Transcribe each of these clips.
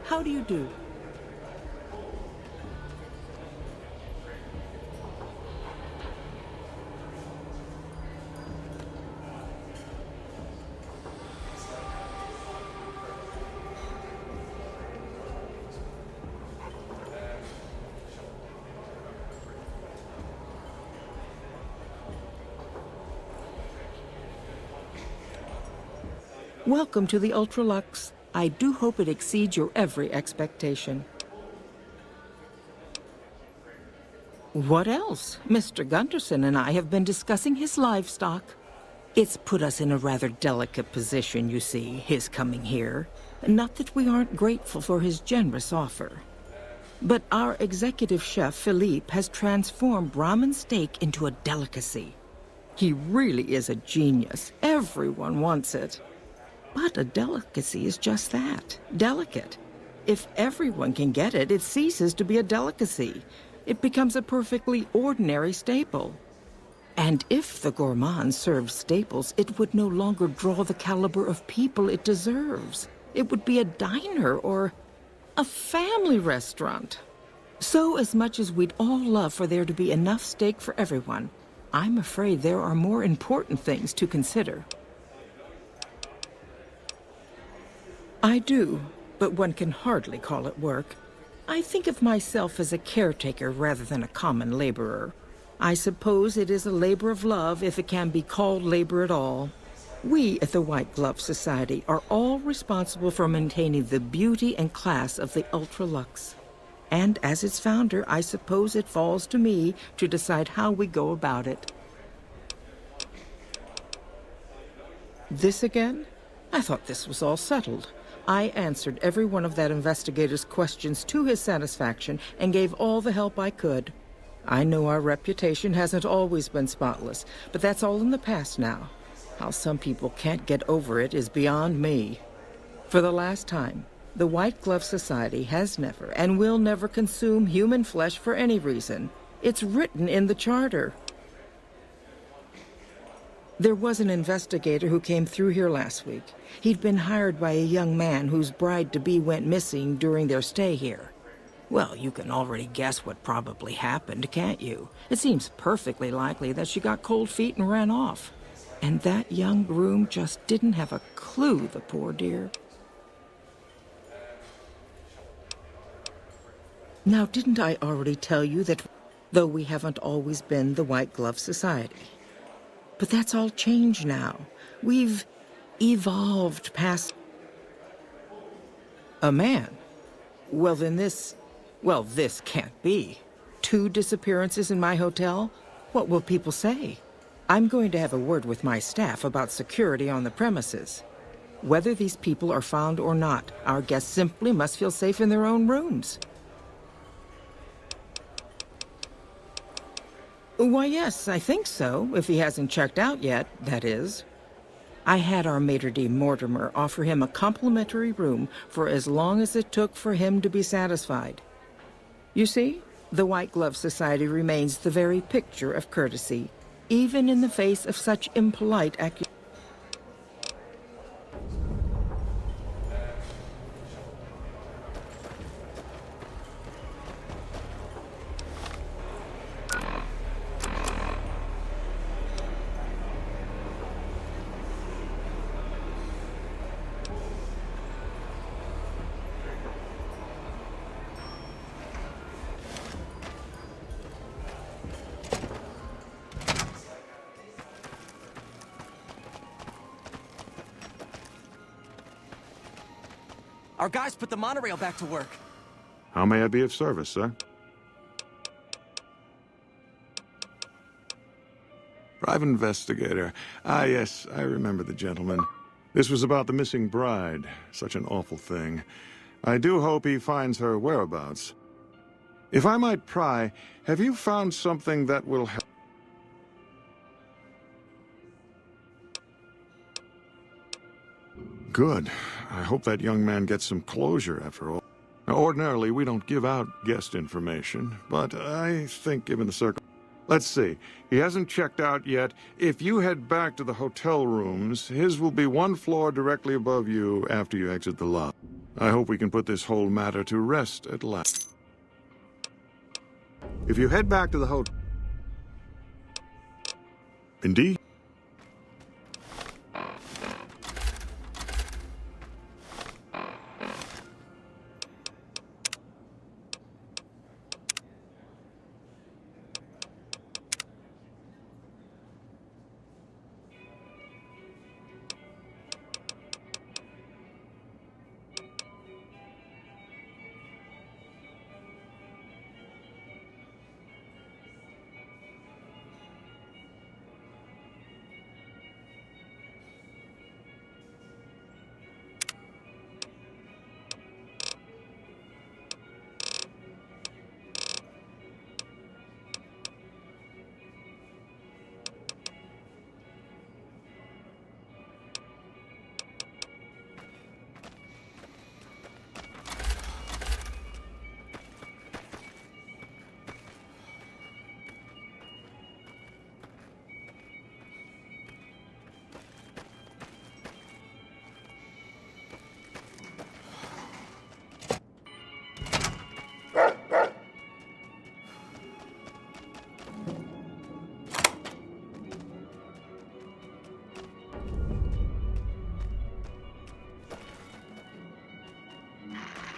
How do you do? Welcome to the Ultralux. I do hope it exceeds your every expectation. What else? Mr. Gunderson and I have been discussing his livestock. It's put us in a rather delicate position, you see, his coming here. Not that we aren't grateful for his generous offer. But our executive chef, Philippe, has transformed Brahmin steak into a delicacy. He really is a genius. Everyone wants it. But a delicacy is just that, delicate. If everyone can get it, it ceases to be a delicacy. It becomes a perfectly ordinary staple. And if the gourmand served staples, it would no longer draw the caliber of people it deserves. It would be a diner or a family restaurant. So as much as we'd all love for there to be enough steak for everyone, I'm afraid there are more important things to consider. I do, but one can hardly call it work. I think of myself as a caretaker rather than a common laborer. I suppose it is a labor of love if it can be called labor at all. We at the White Glove Society are all responsible for maintaining the beauty and class of the Ultralux. And as its founder, I suppose it falls to me to decide how we go about it. This again? I thought this was all settled. I answered every one of that investigator's questions to his satisfaction and gave all the help I could. I know our reputation hasn't always been spotless, but that's all in the past now. How some people can't get over it is beyond me. For the last time, the White Glove Society has never and will never consume human flesh for any reason. It's written in the charter. There was an investigator who came through here last week. He'd been hired by a young man whose bride-to-be went missing during their stay here. Well, you can already guess what probably happened, can't you? It seems perfectly likely that she got cold feet and ran off. And that young groom just didn't have a clue, the poor dear. Now, didn't I already tell you that though we haven't always been the White Glove Society? But that's all changed now. We've evolved past... A man? Well, then this can't be. 2 disappearances in my hotel? What will people say? I'm going to have a word with my staff about security on the premises. Whether these people are found or not, our guests simply must feel safe in their own rooms. Why, yes, I think so, if he hasn't checked out yet, that is. I had our maitre d' Mortimer offer him a complimentary room for as long as it took for him to be satisfied. You see, the White Glove Society remains the very picture of courtesy, even in the face of such impolite accusations. Our guys put the monorail back to work. How may I be of service, sir? Private investigator. Ah, yes, I remember the gentleman. This was about the missing bride. Such an awful thing. I do hope he finds her whereabouts. If I might pry, have you found something that will help? Good. I hope that young man gets some closure after all. Now, ordinarily, we don't give out guest information, but I think given the circumstances... Let's see. He hasn't checked out yet. If you head back to the hotel rooms, his will be 1 floor directly above you after you exit the lobby. I hope we can put this whole matter to rest at last. If you head back to the hotel... Indeed.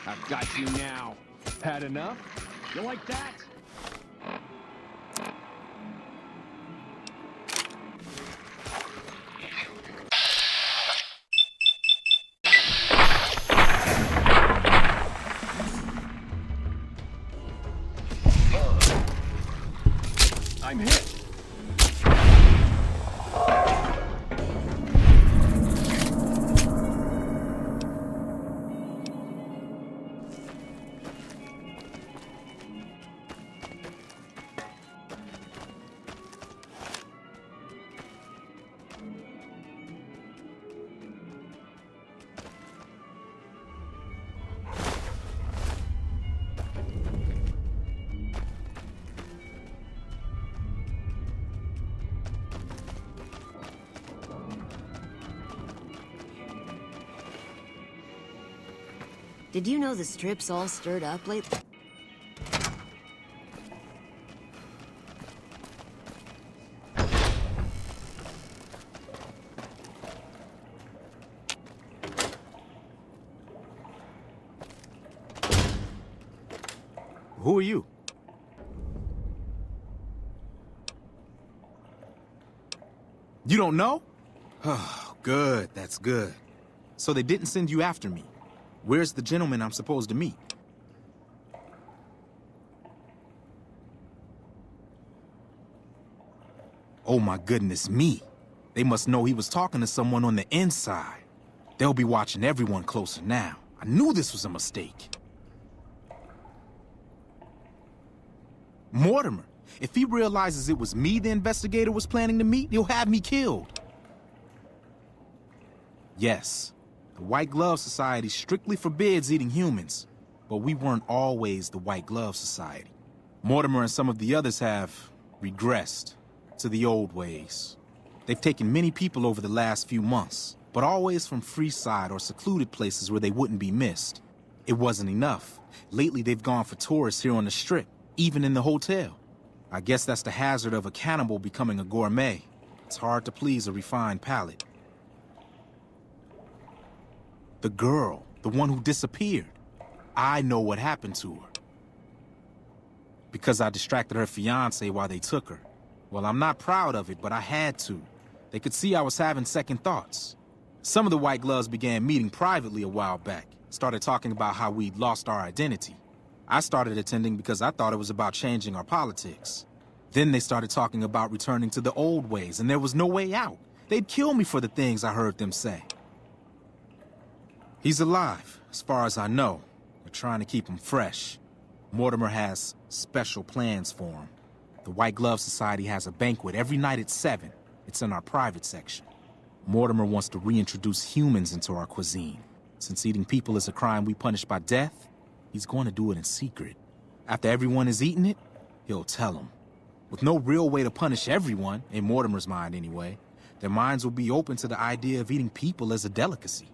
I've got you now. Had enough? You like that? I'm hit. Did you know the Strip's all stirred up lately? Who are you? You don't know? Oh, good, that's good. So they didn't send you after me. Where's the gentleman I'm supposed to meet? Oh my goodness me. They must know he was talking to someone on the inside. They'll be watching everyone closer now. I knew this was a mistake. Mortimer, if he realizes it was me the investigator was planning to meet, he'll have me killed. Yes. The White Glove Society strictly forbids eating humans, but we weren't always the White Glove Society. Mortimer and some of the others have regressed to the old ways. They've taken many people over the last few months, but always from Freeside or secluded places where they wouldn't be missed. It wasn't enough. Lately, they've gone for tourists here on the Strip, even in the hotel. I guess that's the hazard of a cannibal becoming a gourmet. It's hard to please a refined palate. The girl, the one who disappeared. I know what happened to her. Because I distracted her fiancé while they took her. Well, I'm not proud of it, but I had to. They could see I was having second thoughts. Some of the White Gloves began meeting privately a while back. Started talking about how we'd lost our identity. I started attending because I thought it was about changing our politics. Then they started talking about returning to the old ways, and there was no way out. They'd kill me for the things I heard them say. He's alive, as far as I know. They're trying to keep him fresh. Mortimer has special plans for him. The White Glove Society has a banquet every night at 7. It's in our private section. Mortimer wants to reintroduce humans into our cuisine. Since eating people is a crime we punish by death, he's going to do it in secret. After everyone has eaten it, he'll tell them. With no real way to punish everyone, in Mortimer's mind anyway, their minds will be open to the idea of eating people as a delicacy.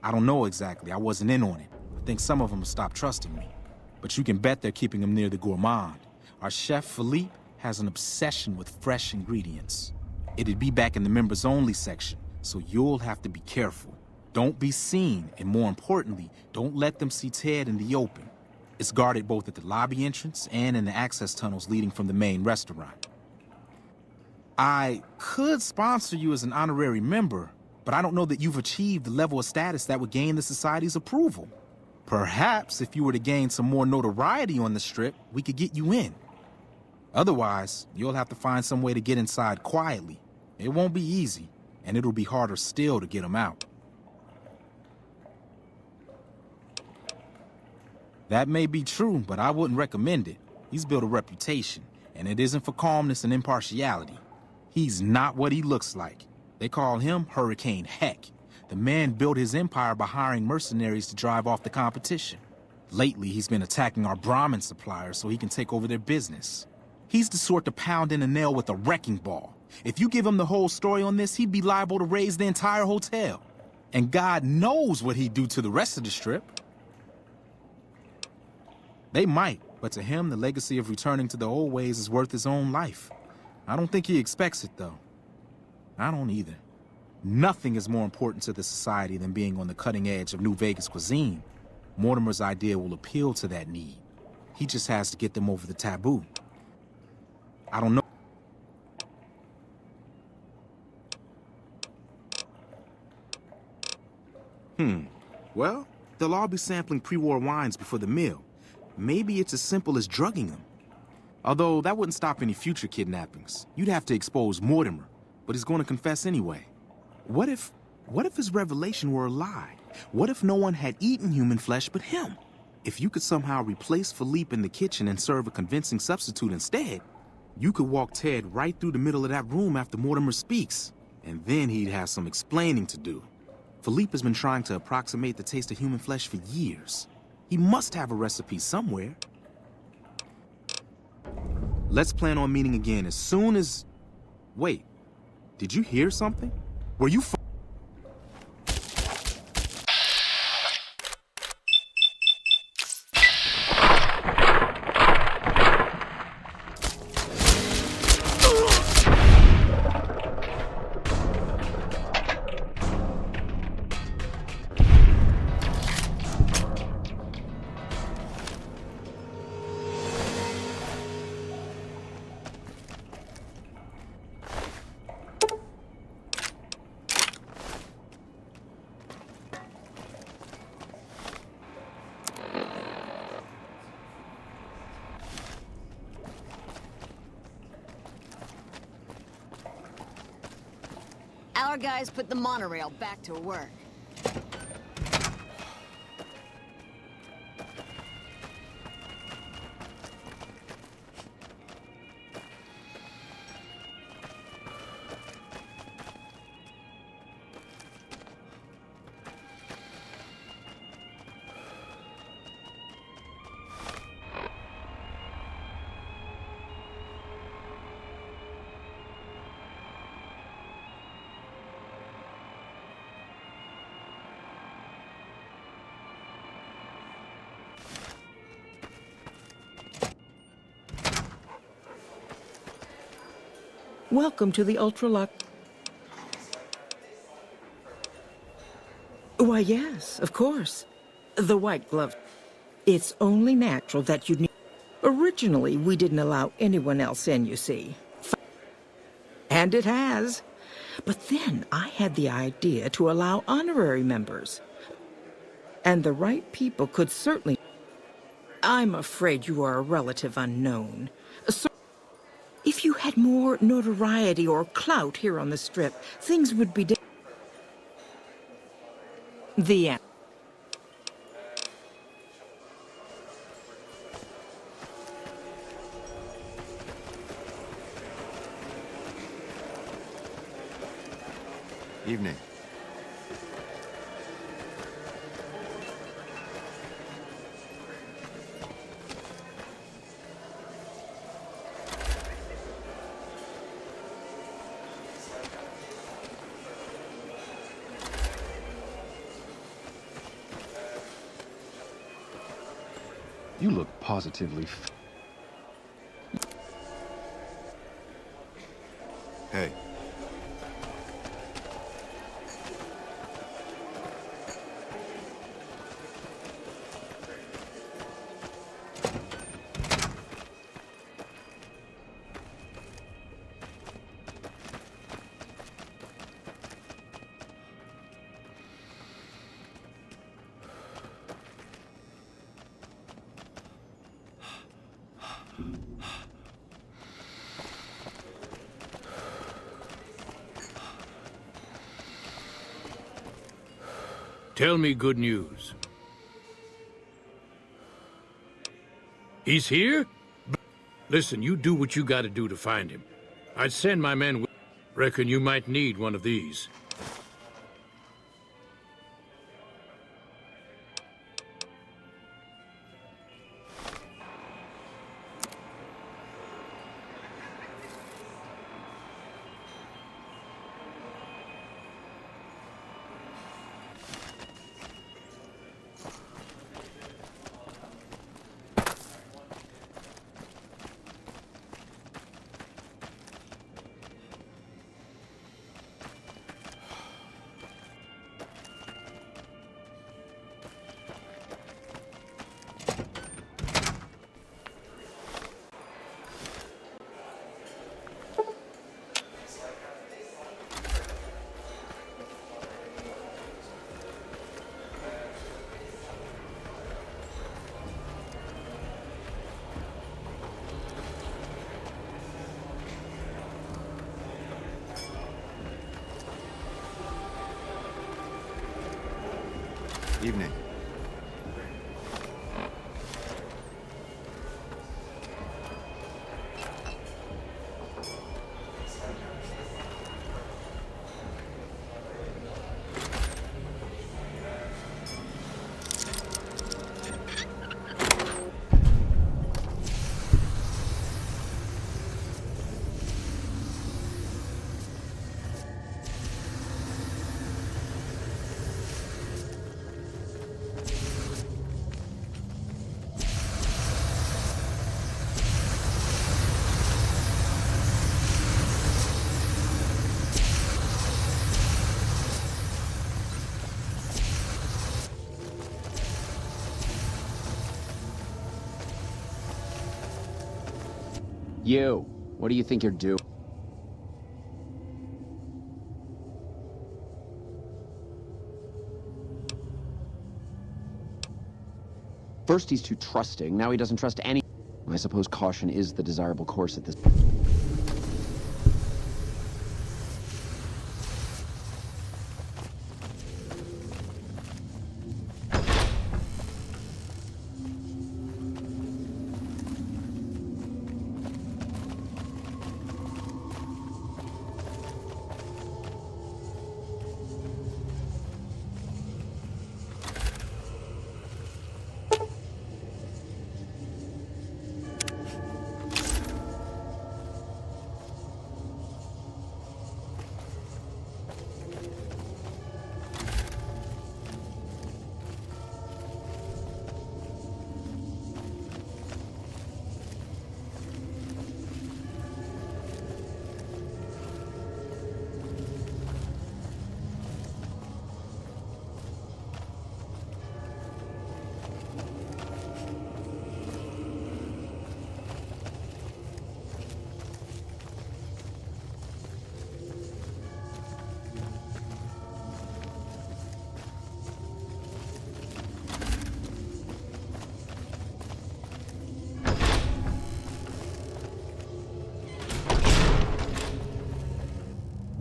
I don't know exactly. I wasn't in on it. I think some of them have stopped trusting me. But you can bet they're keeping him near the gourmand. Our chef, Philippe, has an obsession with fresh ingredients. It'd be back in the members-only section, so you'll have to be careful. Don't be seen, and more importantly, don't let them see Ted in the open. It's guarded both at the lobby entrance and in the access tunnels leading from the main restaurant. I could sponsor you as an honorary member, but I don't know that you've achieved the level of status that would gain the Society's approval. Perhaps if you were to gain some more notoriety on the Strip, we could get you in. Otherwise, you'll have to find some way to get inside quietly. It won't be easy, and it'll be harder still to get him out. That may be true, but I wouldn't recommend it. He's built a reputation, and it isn't for calmness and impartiality. He's not what he looks like. They call him Hurricane Heck. The man built his empire by hiring mercenaries to drive off the competition. Lately, he's been attacking our Brahmin suppliers so he can take over their business. He's the sort to pound in a nail with a wrecking ball. If you give him the whole story on this, he'd be liable to raise the entire hotel. And God knows what he'd do to the rest of the Strip. They might, but to him, the legacy of returning to the old ways is worth his own life. I don't think he expects it, though. I don't either. Nothing is more important to the Society than being on the cutting edge of New Vegas cuisine. Mortimer's idea will appeal to that need. He just has to get them over the taboo. I don't know. Well, they'll all be sampling pre-war wines before the meal. Maybe it's as simple as drugging them. Although that wouldn't stop any future kidnappings. You'd have to expose Mortimer, but he's going to confess anyway. What if his revelation were a lie? What if no one had eaten human flesh but him? If you could somehow replace Philippe in the kitchen and serve a convincing substitute instead, you could walk Ted right through the middle of that room after Mortimer speaks, and then he'd have some explaining to do. Philippe has been trying to approximate the taste of human flesh for years. He must have a recipe somewhere. Let's plan on meeting again as soon as... Wait, did you hear something? Were you... Our guys put the monorail back to work. Welcome to the Ultralux. Why, yes, of course. The white glove. It's only natural that you need... Originally, we didn't allow anyone else in, you see. And it has. But then I had the idea to allow honorary members. And the right people could certainly... I'm afraid you are a relative unknown. So if you had more notoriety or clout here on the Strip, things would be different. The end. Evening. You look positively Hey. Tell me good news. He's here? Listen, you do what you gotta do to find him. I'd send my men with. Reckon you might need one of these. Evening. You, what do you think you're doing? First he's too trusting, now he doesn't trust any. I suppose caution is the desirable course at this.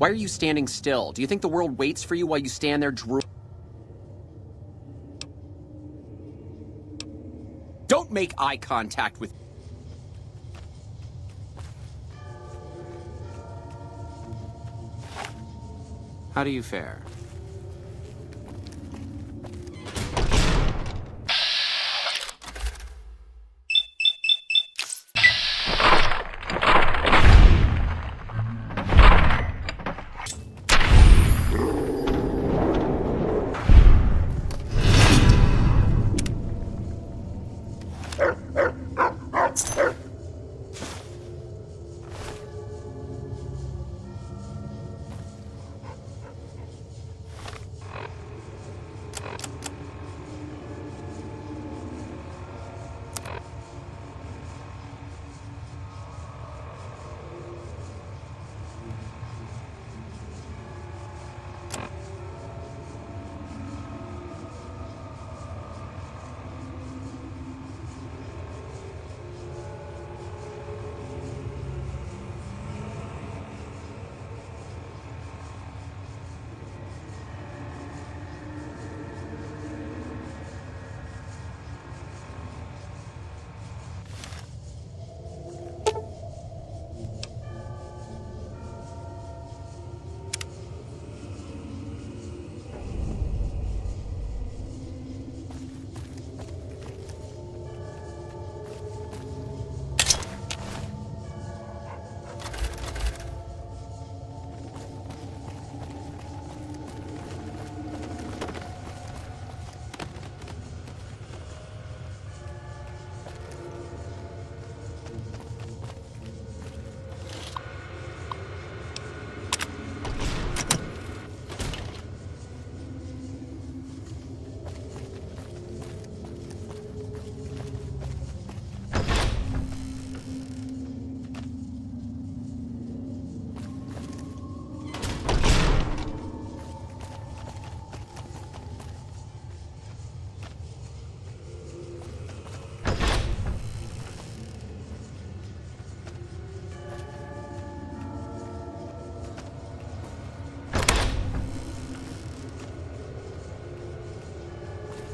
Why are you standing still? Do you think the world waits for you while you stand there Don't make eye contact with... How do you fare?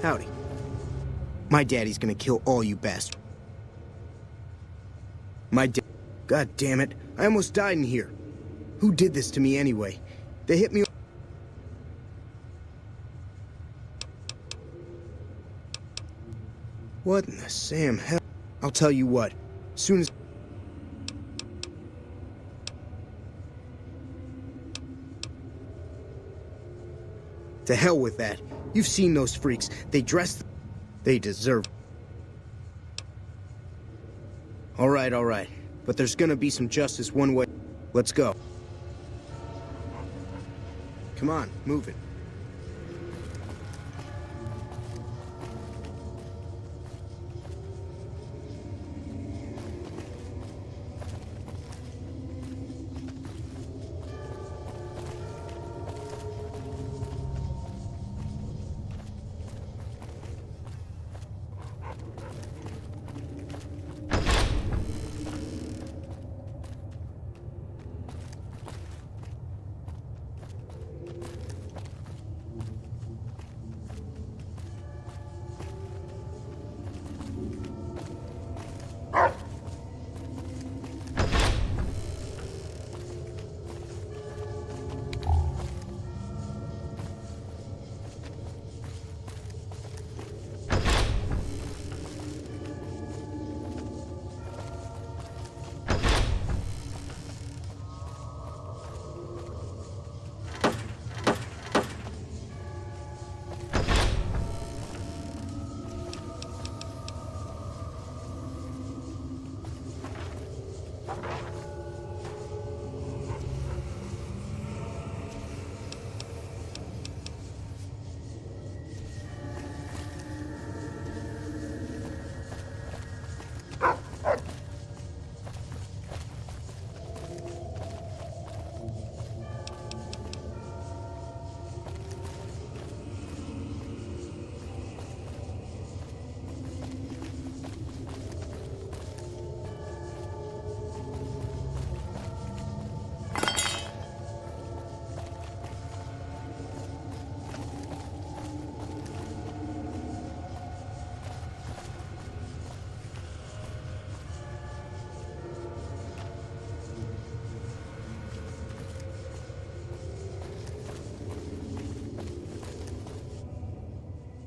Howdy. My daddy's gonna kill all you bastards. God damn it. I almost died in here. Who did this to me anyway? They hit me. What in the Sam hell? I'll tell you what. Soon as... To hell with that. You've seen those freaks. They dress... They deserve... All right. But there's gonna be some justice one way. Let's go. Come on, move it.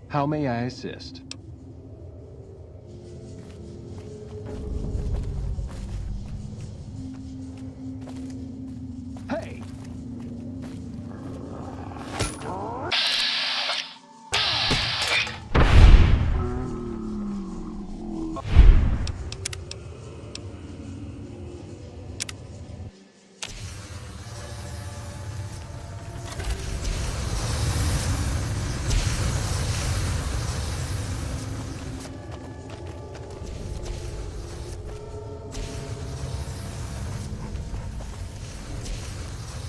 How may I assist? Hey!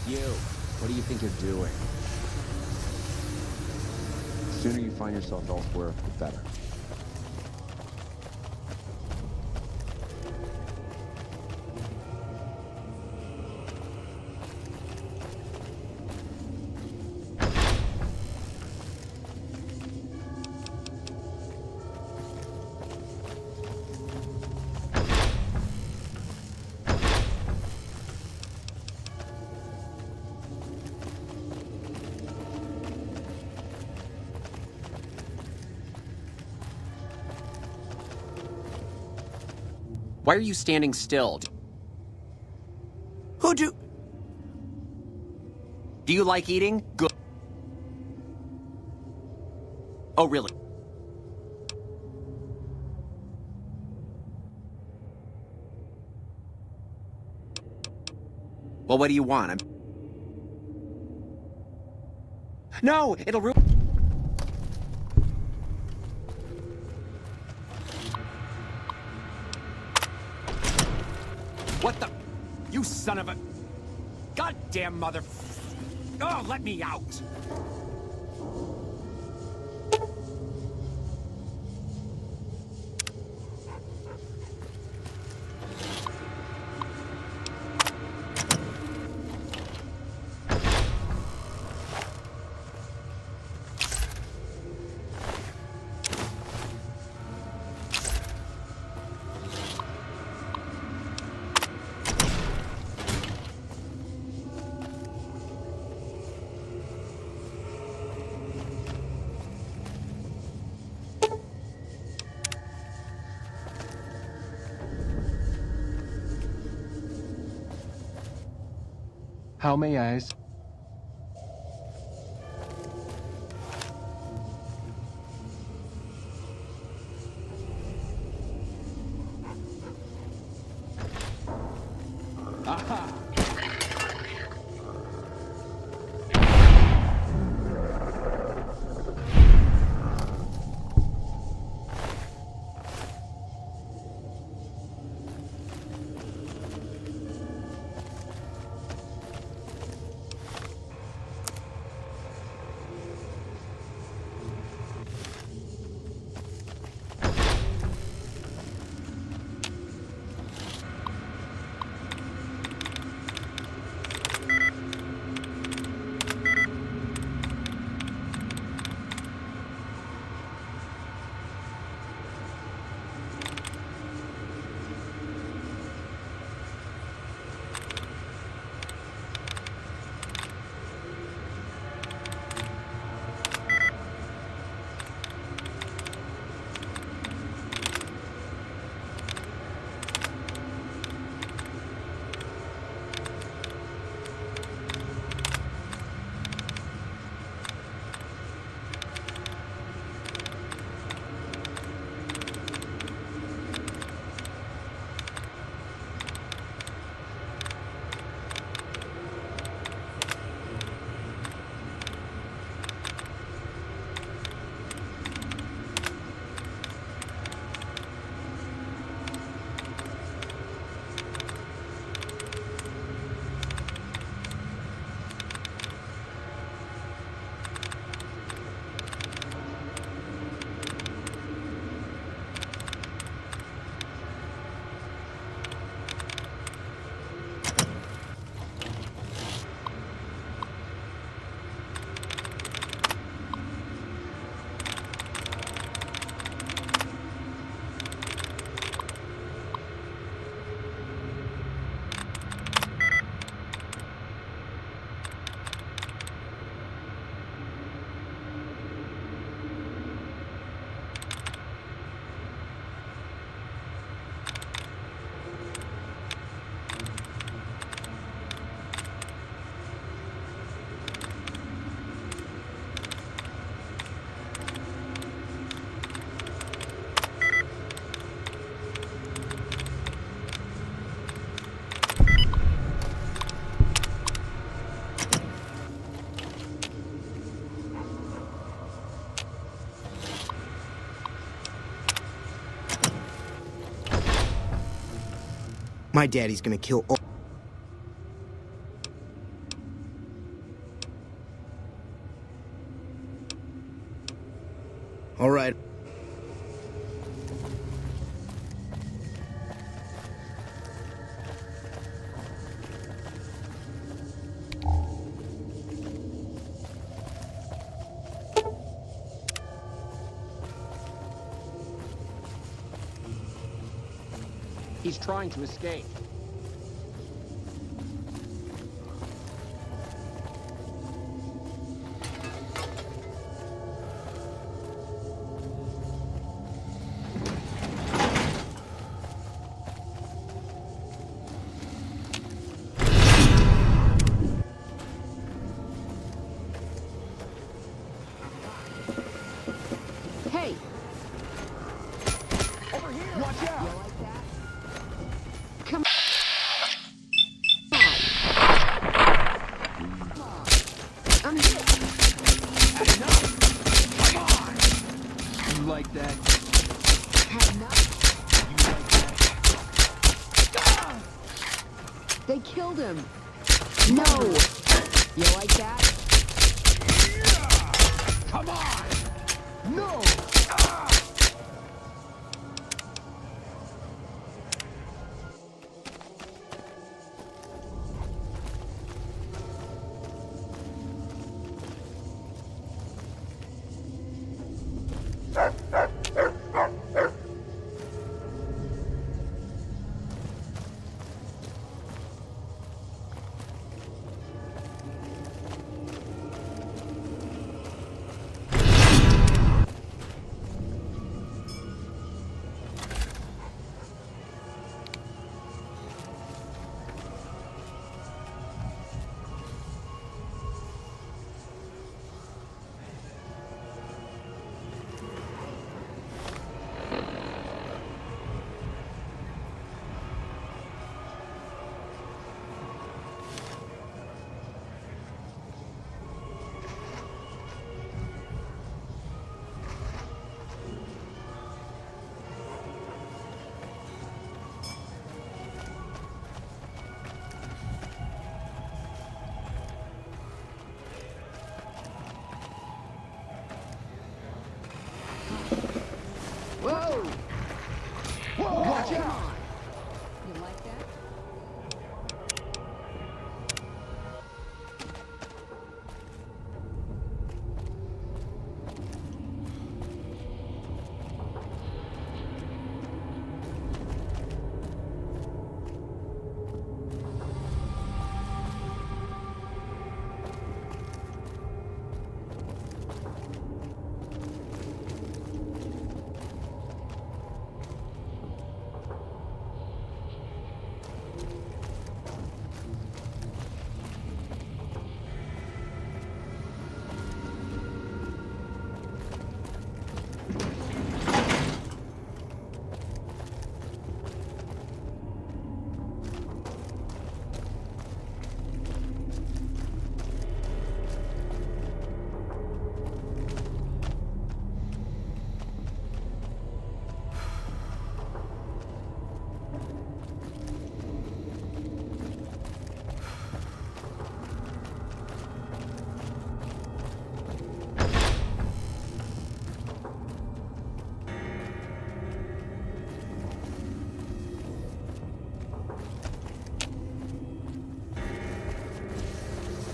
You, what do you think you're doing? The sooner you find yourself elsewhere, the better. Why are you standing still? Do you like eating? Good. Oh, really? Well, what do you want? No, it'll ruin... What the? You son of a... Goddamn mother... Oh, let me out! How may I? My daddy's gonna kill all... All right. He's trying to escape. Hey! Watch out! Come I'm hit. You like that? Had enough. They killed him. No. You like that? Come on! No!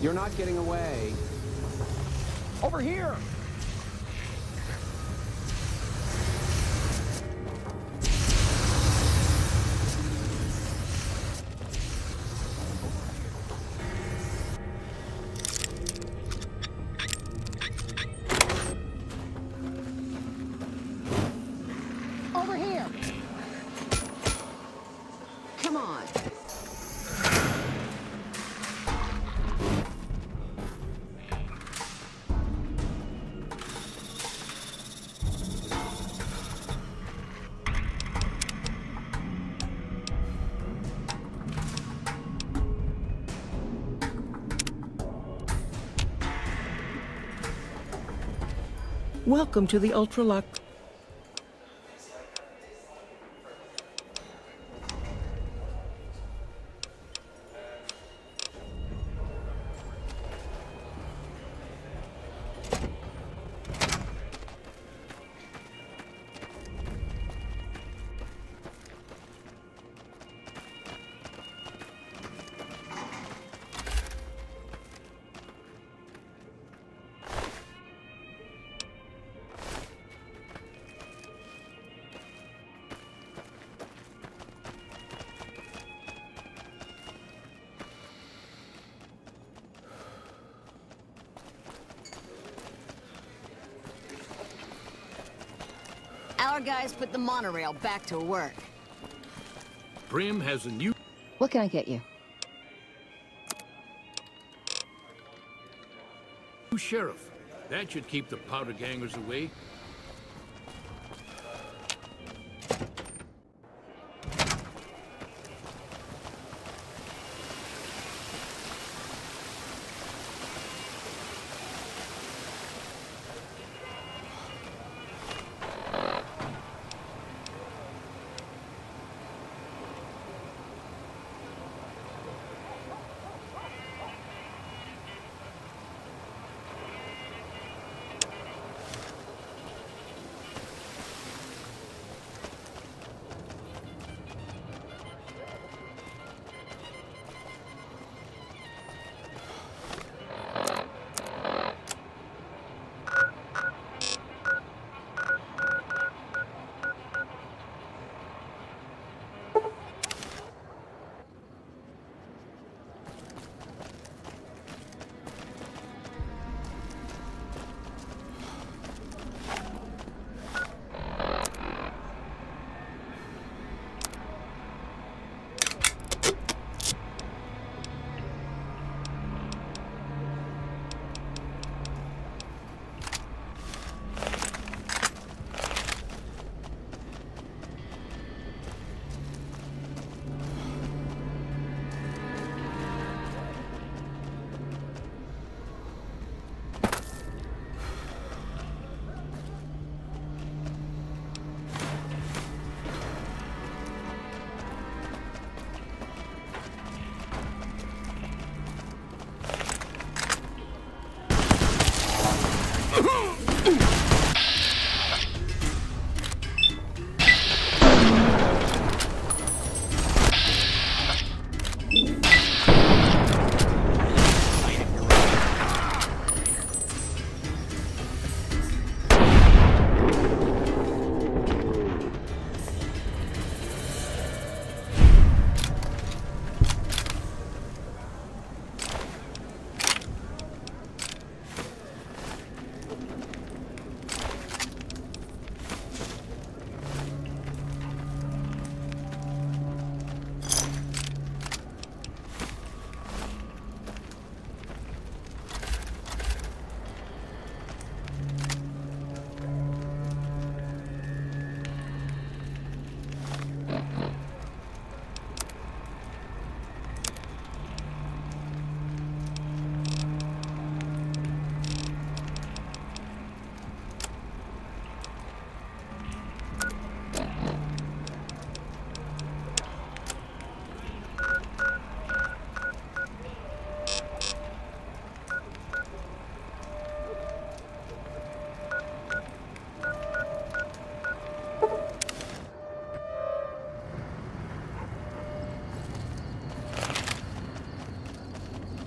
You're not getting away. Over here! Over here! Come on. Welcome to the Ultralux. Our guys put the monorail back to work. Brim has a new What can I get you? sheriff. That should keep the powder gangers away.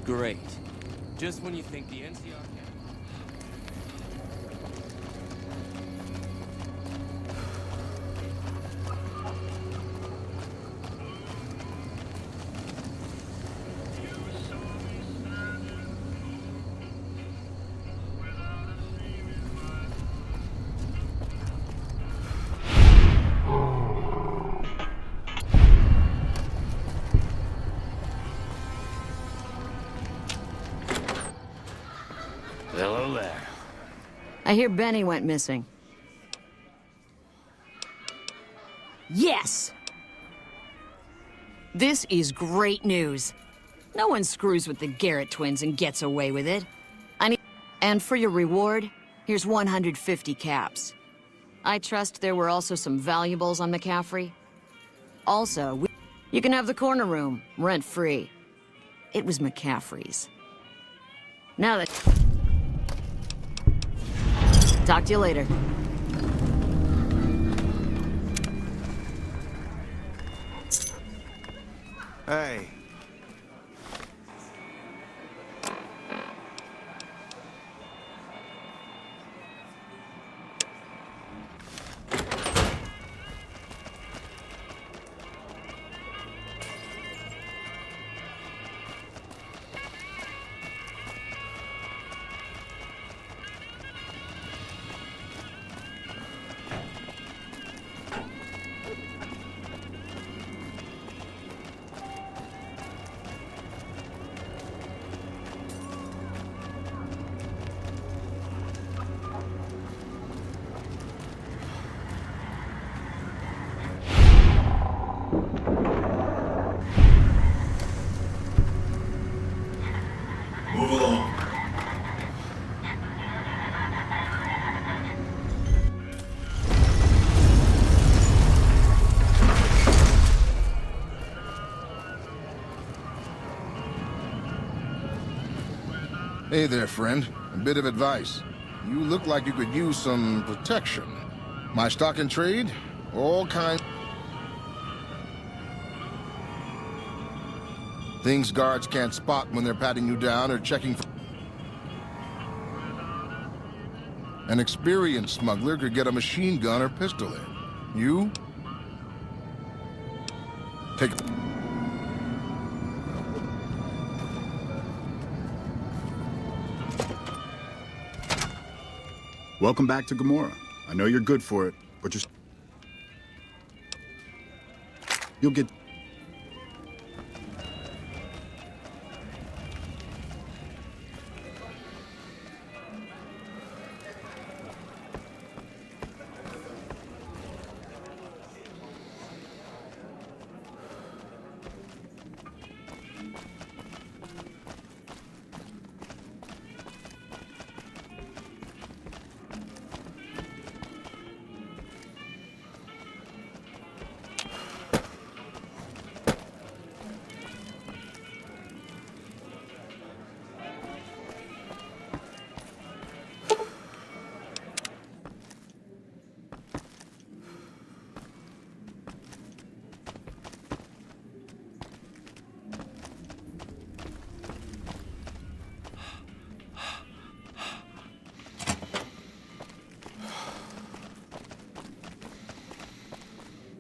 Great. Just when you think the NCR... Hello there. I hear Benny went missing. Yes! This is great news. No one screws with the Garrett twins and gets away with it. And for your reward, here's 150 caps. I trust there were also some valuables on McCaffrey. Also, you can have the corner room, rent-free. It was McCaffrey's. Now that... Talk to you later. Hey. Hey there, friend. A bit of advice. You look like you could use some protection. My stock in trade? All kinds... Things guards can't spot when they're patting you down or checking for... An experienced smuggler could get a machine gun or pistol in. You? Take... Welcome back to Gomorrah. I know you're good for it, but just... You'll get...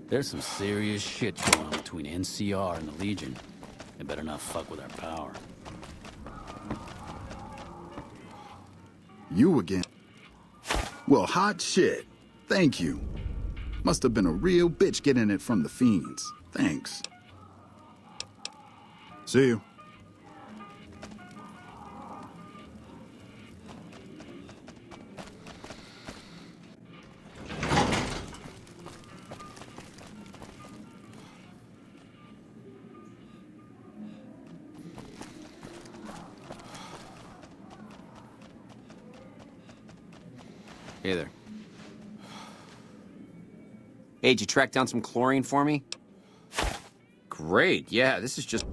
There's some serious shit going on between NCR and the Legion. They better not fuck with our power. You again? Well, hot shit. Thank you. Must have been a real bitch getting it from the fiends. Thanks. See you. Hey there. Hey, did you track down some chlorine for me? Great, yeah, this is just...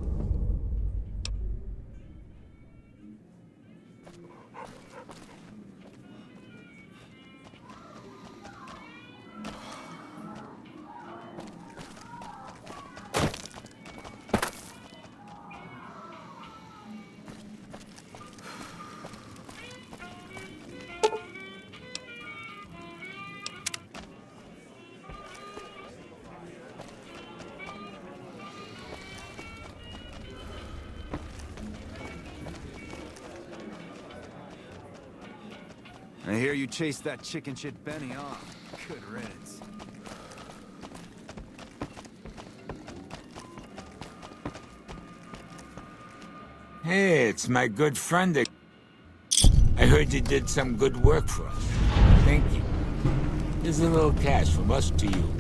I hear you chased that chicken shit Benny off. Good riddance. Hey, it's my good friend. I heard you did some good work for us. Thank you. Here's a little cash from us to you.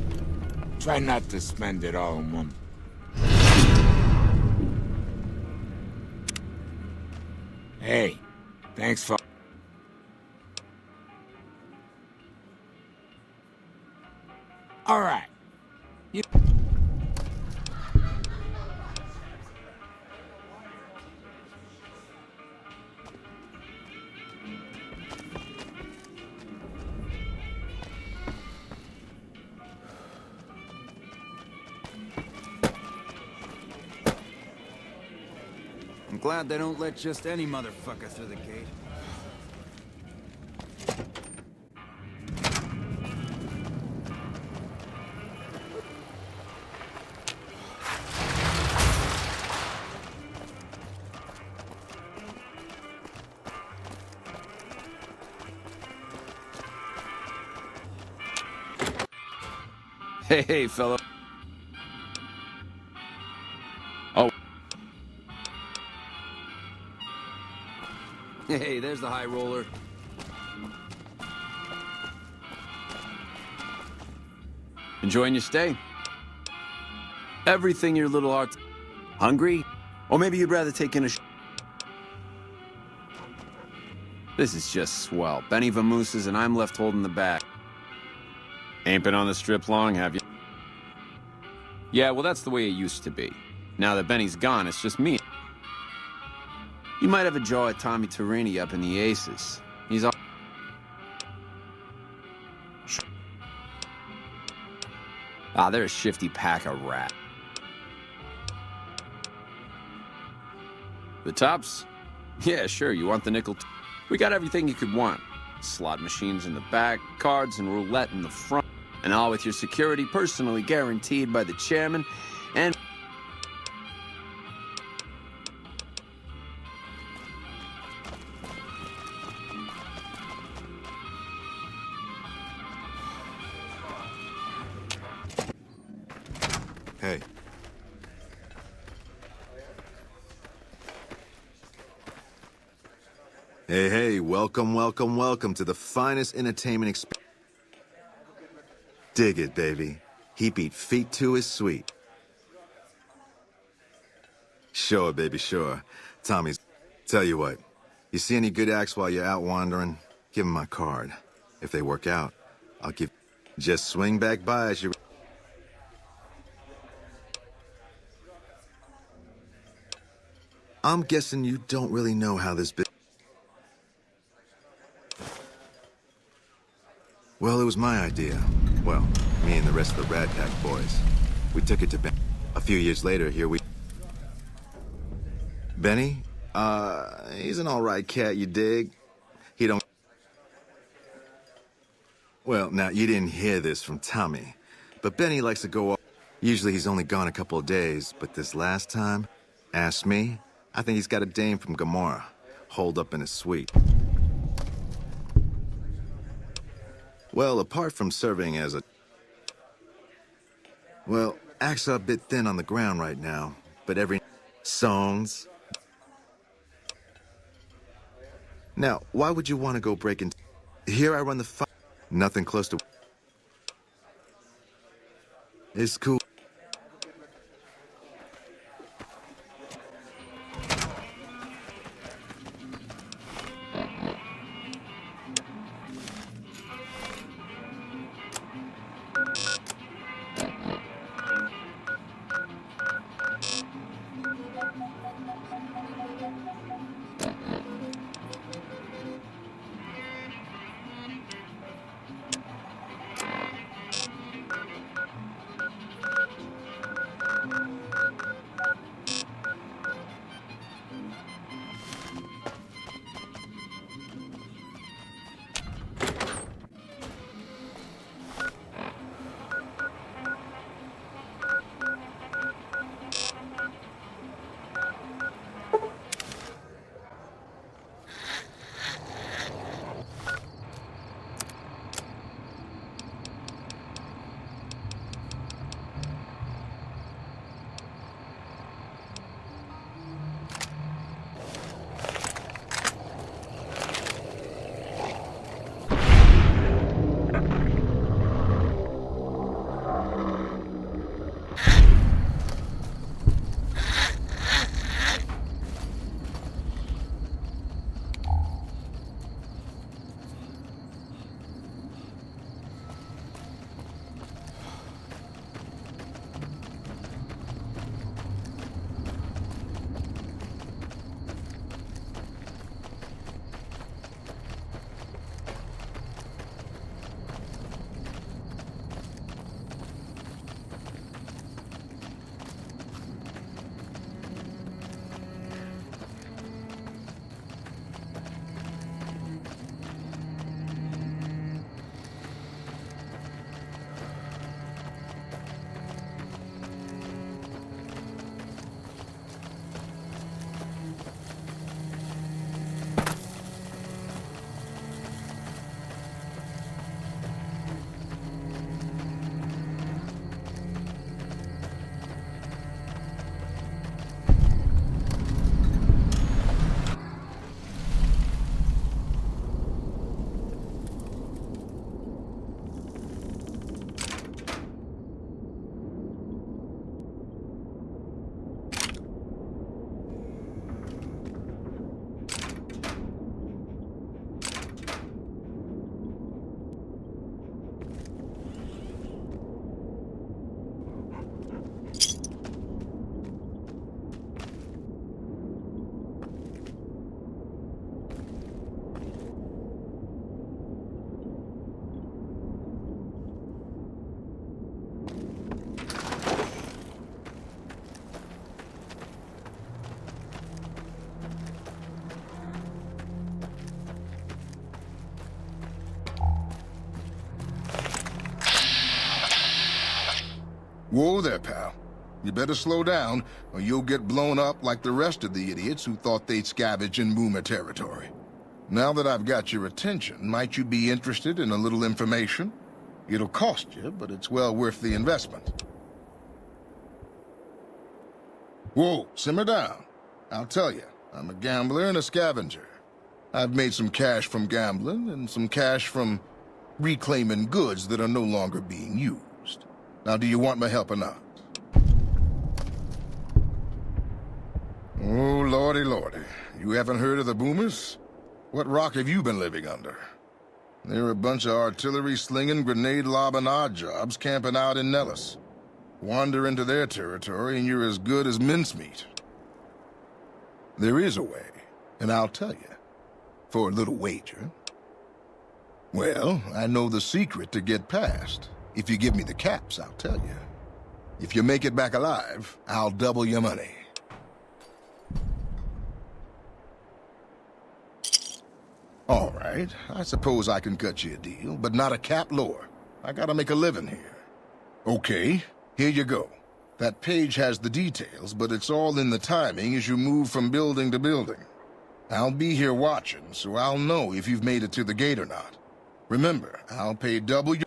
Try not to spend it all in one. Hey, thanks for... All right. You... I'm glad they don't let just any motherfucker through the gate. Hey, fella. Oh. Hey, there's the high roller. Enjoying your stay? Everything your little heart... Hungry? Or maybe you'd rather take in a This is just swell. Benny vamooses and I'm left holding the bag. Ain't been on the strip long, have you? Yeah, well, that's the way it used to be. Now that Benny's gone, it's just me. You might have a jaw at Tommy Tarini up in the Aces. He's all... Ah, they're a shifty pack of rats. The Tops? Yeah, sure, you want the nickel... We got everything you could want. Slot machines in the back, cards and roulette in the front. And all with your security personally guaranteed by the chairman and... Hey. Hey, welcome to the finest entertainment experience. Dig it, baby. He beat feet to his sweet. Sure, baby, sure. Tommy's... Tell you what, you see any good acts while you're out wandering, give them my card. If they work out, I'll give... Just swing back by as you... I'm guessing you don't really know how this bit... Well, it was my idea. Well, me and the rest of the Rat Pack boys. We took it to Ben. A few years later, here we... Benny? He's an all-right cat, you dig? He don't... Well, now, you didn't hear this from Tommy, but Benny likes to go off. Usually he's only gone a couple of days, but this last time, ask me, I think he's got a dame from Gomorrah, holed up in his suite. Well, apart from serving as a... Well, acts are a bit thin on the ground right now, but every... Songs... Now, why would you want to go break into... Here I run the fight. Nothing close to... It's cool. Whoa there, pal. You better slow down, or you'll get blown up like the rest of the idiots who thought they'd scavenge in Boomer territory. Now that I've got your attention, might you be interested in a little information? It'll cost you, but it's well worth the investment. Whoa, simmer down. I'll tell you, I'm a gambler and a scavenger. I've made some cash from gambling and some cash from reclaiming goods that are no longer being used. Now, do you want my help or not? Oh, lordy, lordy. You haven't heard of the Boomers? What rock have you been living under? They're a bunch of artillery-slinging, grenade-lobbing odd jobs camping out in Nellis. Wander into their territory and you're as good as mincemeat. There is a way, and I'll tell you. For a little wager. Well, I know the secret to get past. If you give me the caps, I'll tell you. If you make it back alive, I'll double your money. All right, I suppose I can cut you a deal, but not a cap lower. I gotta make a living here. Okay, here you go. That page has the details, but it's all in the timing as you move from building to building. I'll be here watching, so I'll know if you've made it to the gate or not. Remember, I'll pay double your...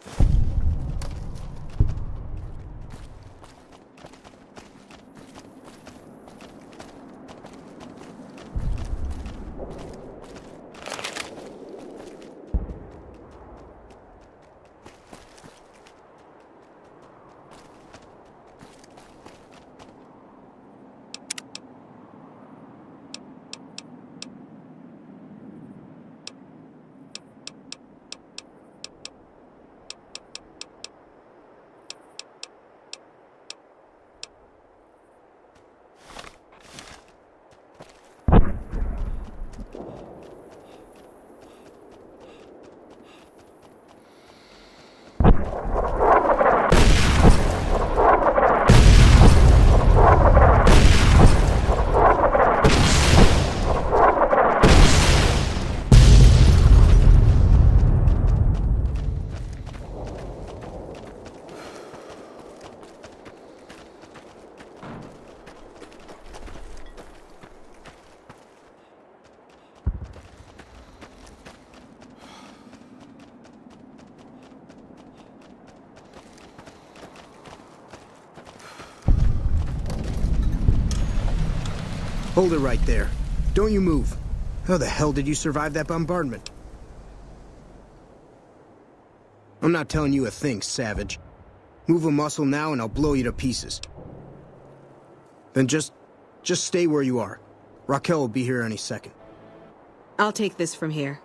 Hold it right there. Don't you move. How the hell did you survive that bombardment? I'm not telling you a thing, savage. Move a muscle now and I'll blow you to pieces. Then just stay where you are. Raquel will be here any second. I'll take this from here.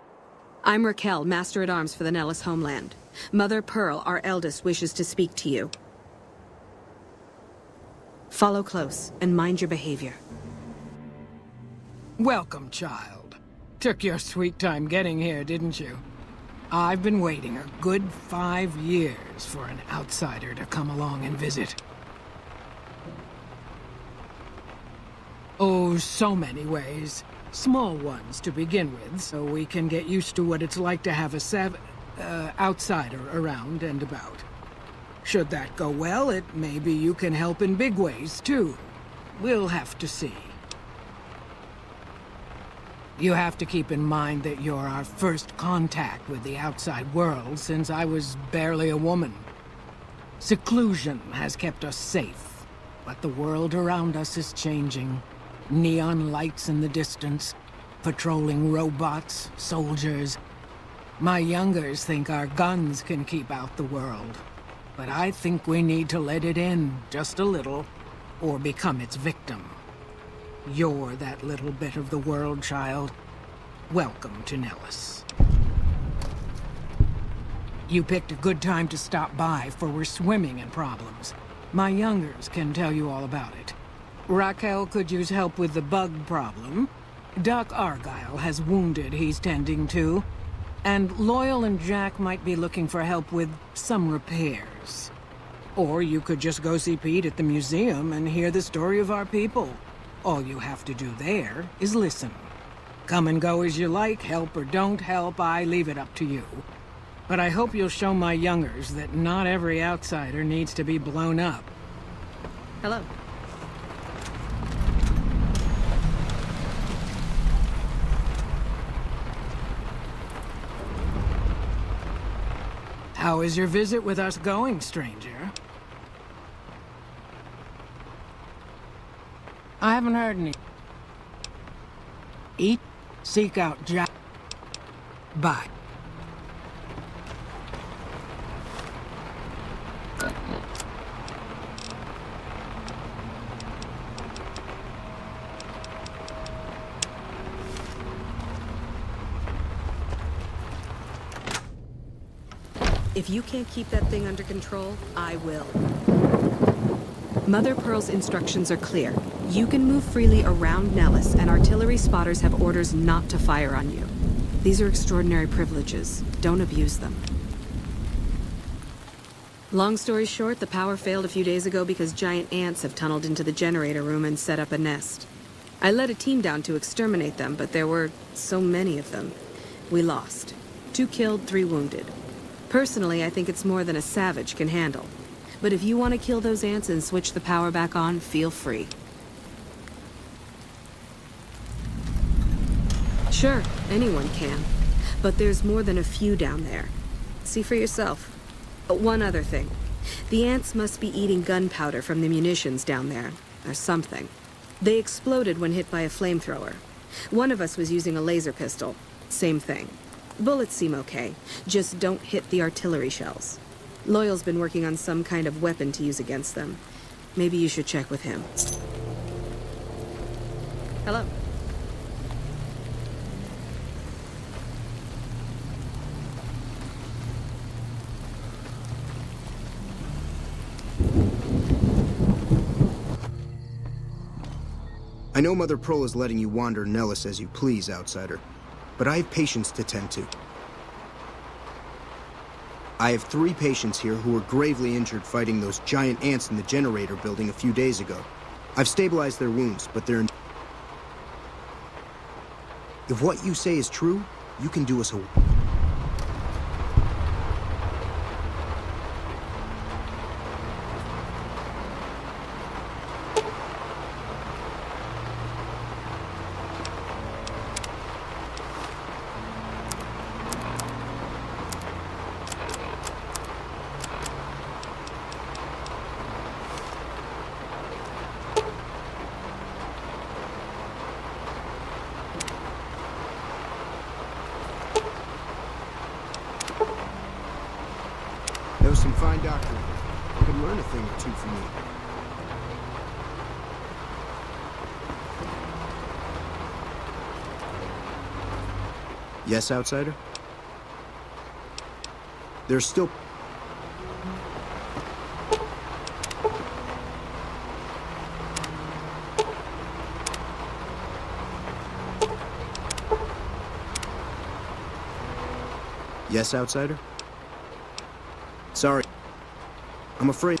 I'm Raquel, Master-at-Arms for the Nellis homeland. Mother Pearl, our eldest, wishes to speak to you. Follow close and mind your behavior. Welcome, child. Took your sweet time getting here, didn't you? I've been waiting a good 5 years for an outsider to come along and visit. Oh, so many ways. Small ones to begin with, so we can get used to what it's like to have a outsider around and about. Should that go well, it may be you can help in big ways, too. We'll have to see. You have to keep in mind that you're our first contact with the outside world since I was barely a woman. Seclusion has kept us safe, but the world around us is changing. Neon lights in the distance, patrolling robots, soldiers. My youngers think our guns can keep out the world, but I think we need to let it in just a little, or become its victim. You're that little bit of the world, child. Welcome to Nellis. You picked a good time to stop by, for we're swimming in problems. My youngers can tell you all about it. Raquel could use help with the bug problem. Doc Argyle has wounded he's tending to. And Loyal and Jack might be looking for help with some repairs. Or you could just go see Pete at the museum and hear the story of our people. All you have to do there is listen. Come and go as you like, help or don't help, I leave it up to you. But I hope you'll show my youngers that not every outsider needs to be blown up. Hello. How is your visit with us going, stranger? I haven't heard any. Eat, seek out Jack. Bye. If you can't keep that thing under control, I will. Mother Pearl's instructions are clear. You can move freely around Nellis, and artillery spotters have orders not to fire on you. These are extraordinary privileges. Don't abuse them. Long story short, the power failed a few days ago because giant ants have tunneled into the generator room and set up a nest. I led a team down to exterminate them, but there were so many of them. We lost. 2 killed, 3 wounded. Personally, I think it's more than a savage can handle. But if you want to kill those ants and switch the power back on, feel free. Sure, anyone can. But there's more than a few down there. See for yourself. One other thing. The ants must be eating gunpowder from the munitions down there, or something. They exploded when hit by a flamethrower. One of us was using a laser pistol. Same thing. Bullets seem okay. Just don't hit the artillery shells. Loyal's been working on some kind of weapon to use against them. Maybe you should check with him. Hello. I know Mother Pearl is letting you wander Nellis as you please, outsider. But I have patients to tend to. I have 3 patients here who were gravely injured fighting those giant ants in the generator building a few days ago. I've stabilized their wounds, but they're in... If what you say is true, you can do us a... That was some fine doctoring. I could learn a thing or two from you. Yes, outsider? There's still... Yes, outsider? Sorry. I'm afraid...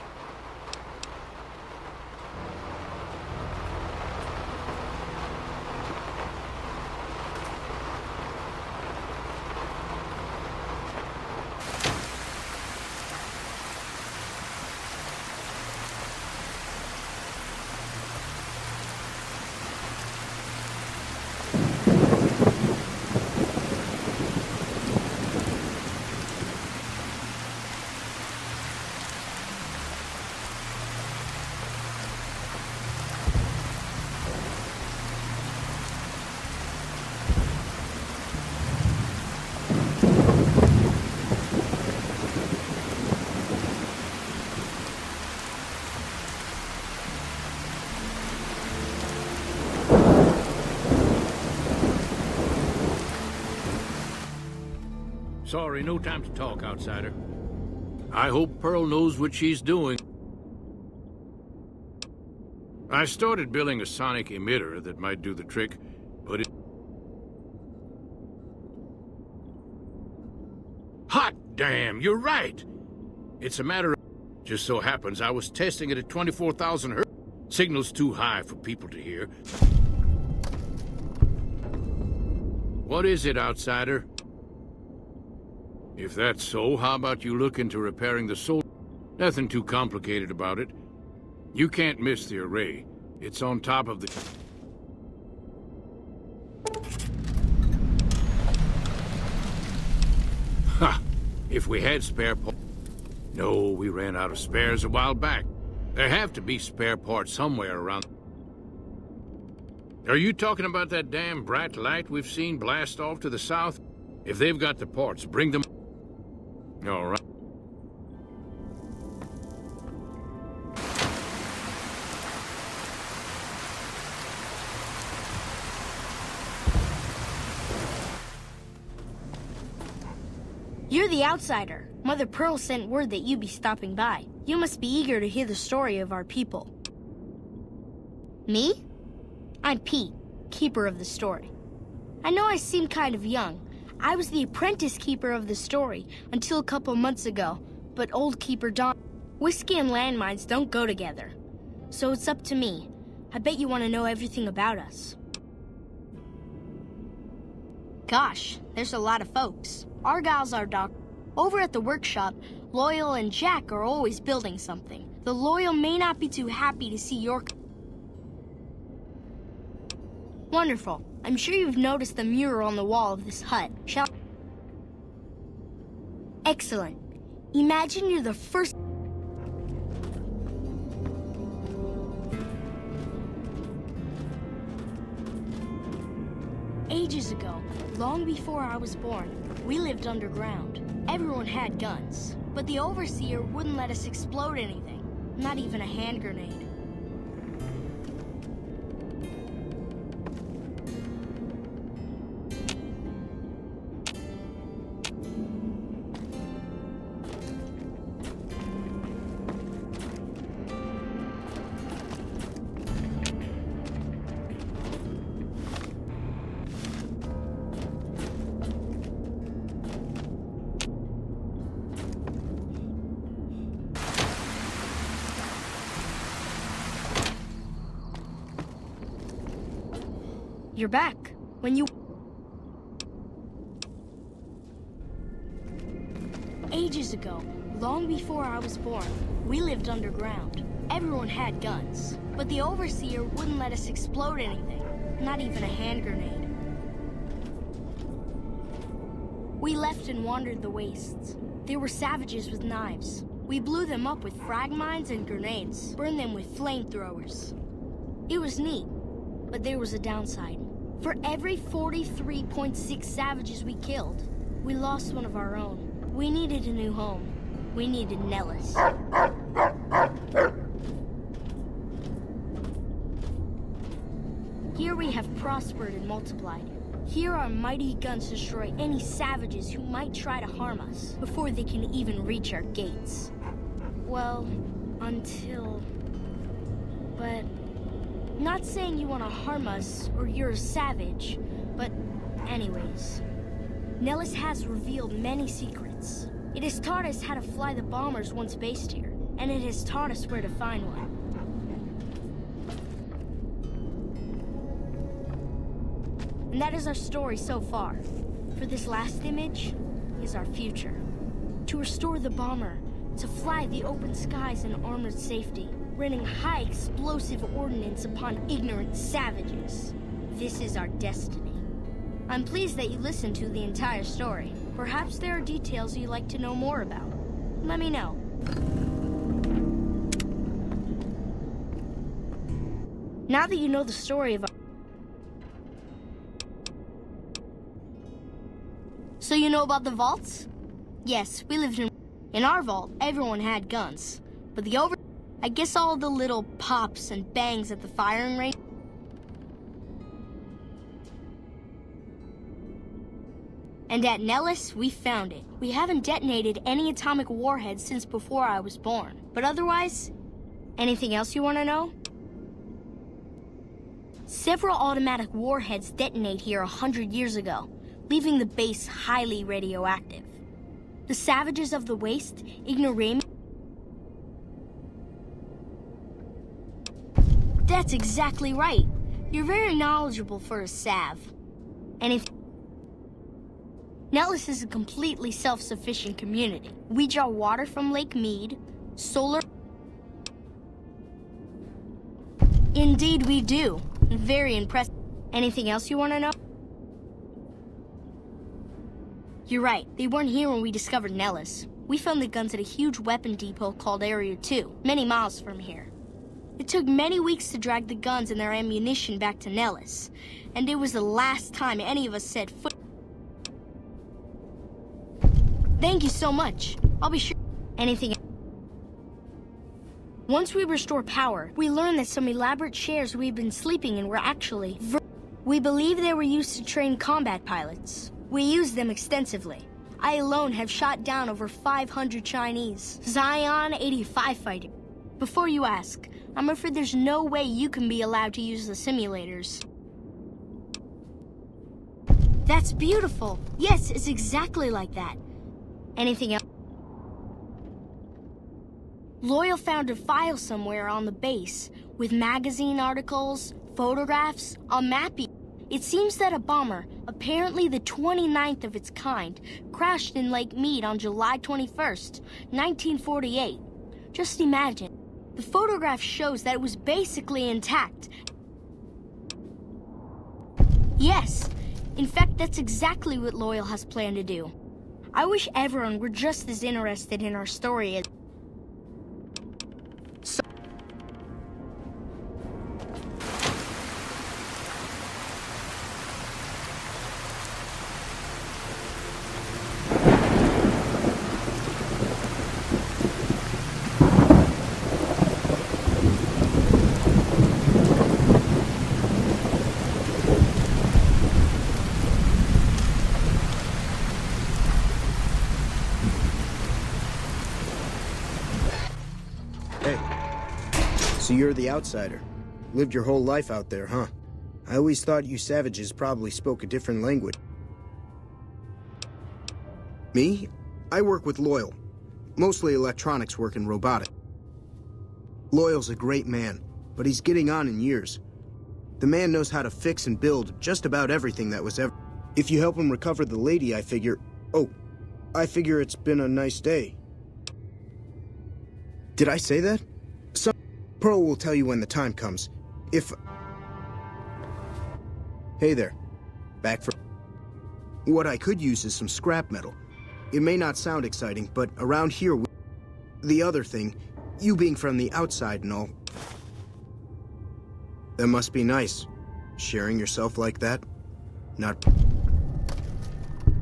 Sorry, no time to talk, outsider. I hope Pearl knows what she's doing. I started building a sonic emitter that might do the trick, but it... Hot damn, you're right! It's a matter of... Just so happens I was testing it at 24,000 hertz. Signal's too high for people to hear. What is it, outsider? If that's so, how about you look into repairing the solar... Nothing too complicated about it. You can't miss the array. It's on top of the... Ha! If we had spare parts... No, we ran out of spares a while back. There have to be spare parts somewhere around... Are you talking about that damn bright light we've seen blast off to the south? If they've got the parts, bring them... All right. You're the outsider. Mother Pearl sent word that you'd be stopping by. You must be eager to hear the story of our people. Me? I'm Pete, keeper of the story. I know I seem kind of young. I was the apprentice keeper of the story until a couple months ago, but old keeper Don... Whiskey and landmines don't go together. So it's up to me. I bet you want to know everything about us. Gosh, there's a lot of folks. Argyle's our doc. Over at the workshop, Loyal and Jack are always building something. The Loyal may not be too happy to see your... Wonderful. I'm sure you've noticed the mural on the wall of this hut. Excellent. Imagine you're the first... Ages ago, long before I was born, we lived underground. Everyone had guns, but the Overseer wouldn't let us explode anything, not even a hand grenade. You're back. When you... Ages ago, long before I was born, we lived underground. Everyone had guns, but the Overseer wouldn't let us explode anything, not even a hand grenade. We left and wandered the wastes. There were savages with knives. We blew them up with frag mines and grenades, burned them with flamethrowers. It was neat, but there was a downside. For every 43.6 savages we killed, we lost one of our own. We needed a new home. We needed Nellis. Here we have prospered and multiplied. Here our mighty guns destroy any savages who might try to harm us before they can even reach our gates. Well, until... But... Not saying you want to harm us or you're a savage, but anyways. Nellis has revealed many secrets. It has taught us how to fly the bombers once based here, and it has taught us where to find one. And that is our story so far. For this last image is our future. To restore the bomber, to fly the open skies in armored safety, raining high explosive ordnance upon ignorant savages. This is our destiny. I'm pleased that you listened to the entire story. Perhaps there are details you'd like to know more about. Let me know. Now that you know the story of... So you know about the vaults? Yes, we lived in our vault, everyone had guns. But I guess all the little pops and bangs at the firing range. And at Nellis, we found it. We haven't detonated any atomic warheads since before I was born. But otherwise, anything else you want to know? Several automatic warheads detonate here 100 years ago, leaving the base highly radioactive. The savages of the waste, ignoramus... That's exactly right. You're very knowledgeable for a Sav. And if... Nellis is a completely self-sufficient community. We draw water from Lake Mead, solar... Indeed we do. Very impressive. Anything else you want to know? You're right. They weren't here when we discovered Nellis. We found the guns at a huge weapon depot called Area 2, many miles from here. It took many weeks to drag the guns and their ammunition back to Nellis, and it was the last time any of us set foot. Thank you so much. I'll be sure. Anything else? Once we restore power, we learned that some elaborate chairs we've been sleeping in were actually we believe they were used to train combat pilots. We used them extensively. I alone have shot down over 500 Chinese Zion 85 fighters. Before you ask, I'm afraid there's no way you can be allowed to use the simulators. That's beautiful. Yes, it's exactly like that. Anything else? Loyal found a file somewhere on the base with magazine articles, photographs, a map. It seems that a bomber, apparently the 29th of its kind, crashed in Lake Mead on July 21st, 1948. Just imagine. The photograph shows that it was basically intact. Yes. In fact, that's exactly what Loyal has planned to do. I wish everyone were just as interested in our story as... So you're the outsider. Lived your whole life out there, huh? I always thought you savages probably spoke a different language. Me? I work with Loyal. Mostly electronics work and robotics. Loyal's a great man, but he's getting on in years. The man knows how to fix and build just about everything that was ever... If you help him recover the lady, I figure... Oh, I figure it's been a nice day. Did I say that? Pearl will tell you when the time comes. If... Hey there. Back for... What I could use is some scrap metal. It may not sound exciting, but around here... The other thing, you being from the outside and all... That must be nice. Sharing yourself like that. Not...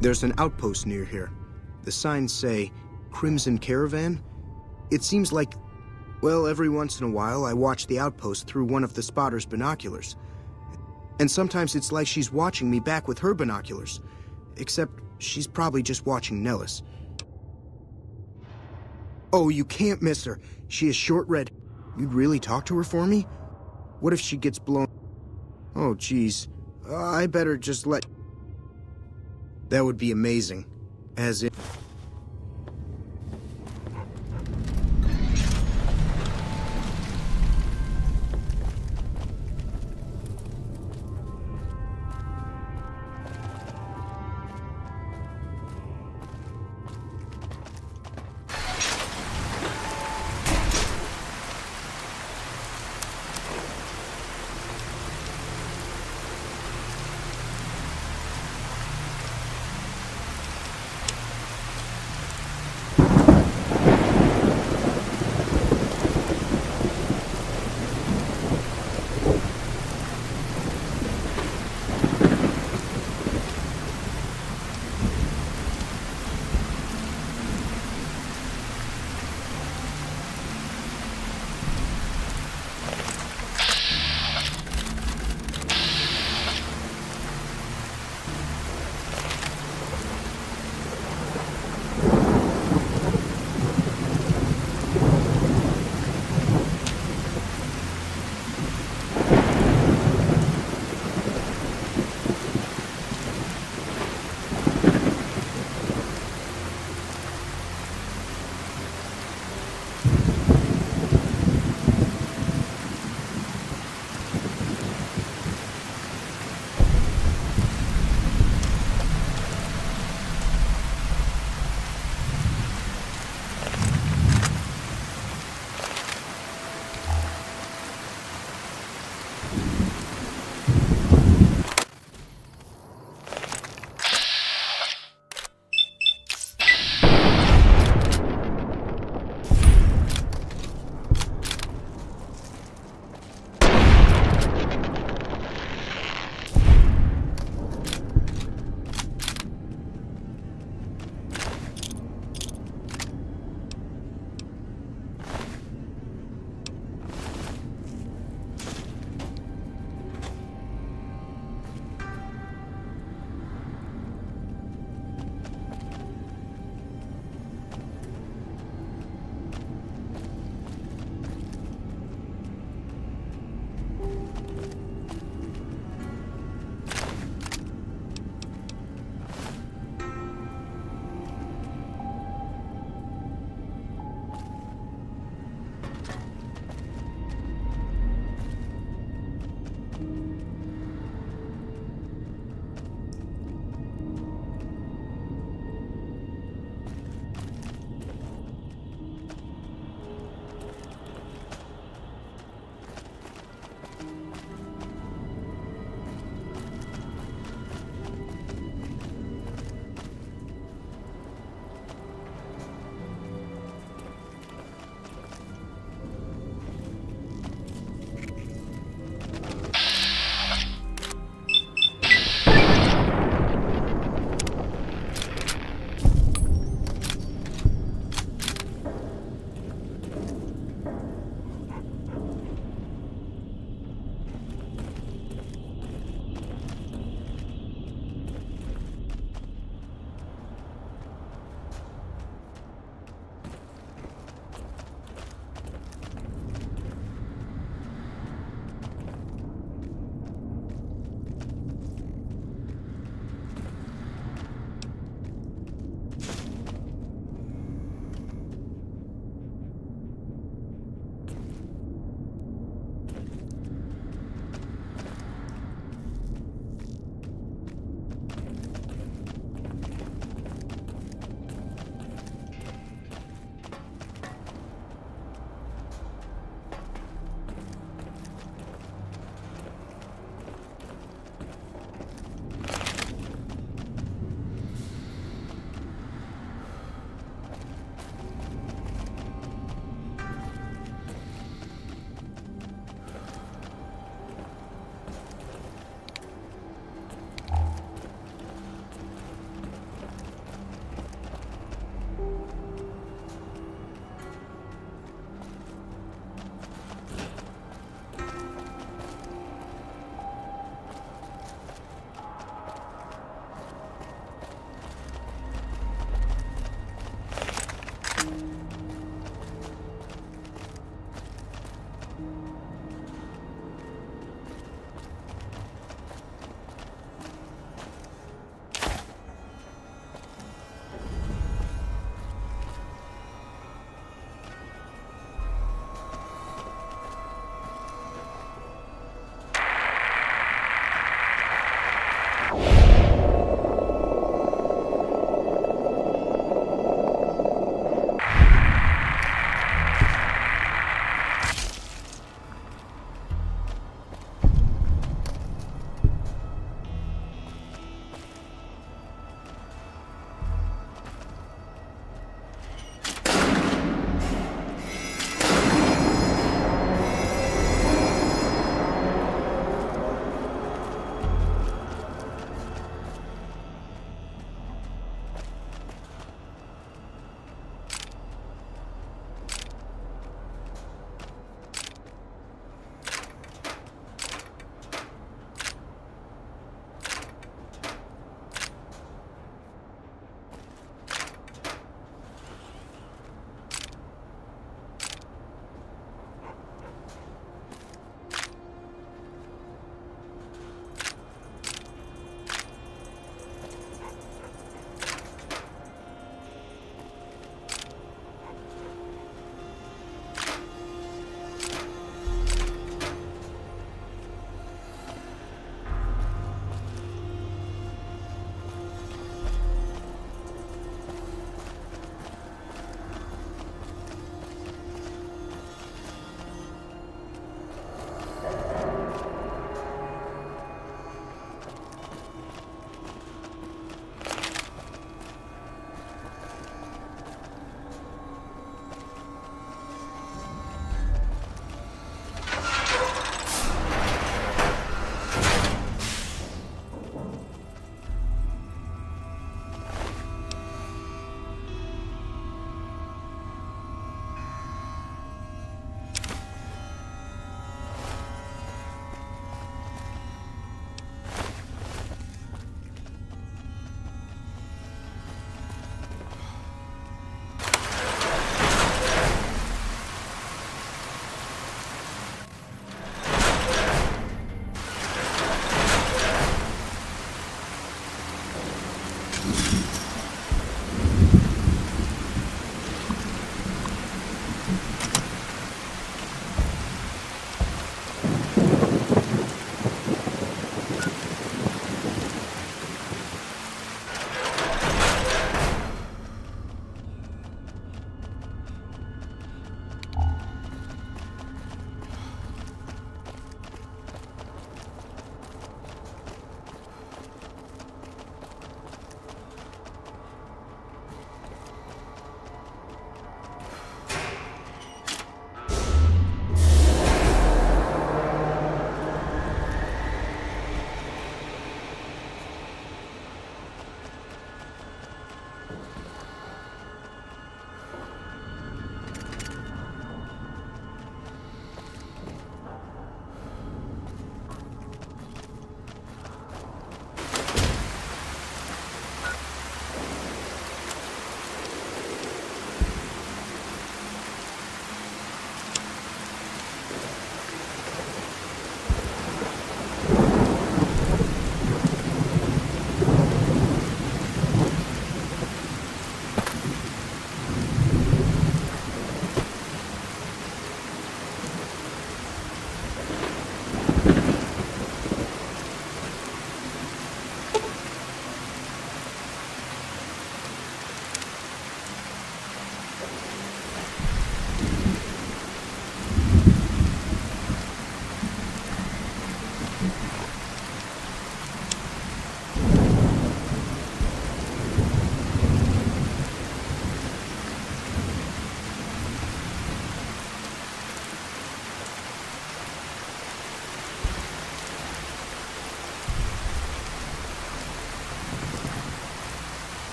There's an outpost near here. The signs say, Crimson Caravan. It seems like... Well, every once in a while, I watch the outpost through one of the spotter's binoculars. And sometimes it's like she's watching me back with her binoculars. Except she's probably just watching Nellis. Oh, you can't miss her. She is short red. You'd really talk to her for me? What if she gets blown? Oh, geez. I better just let... That would be amazing. As if...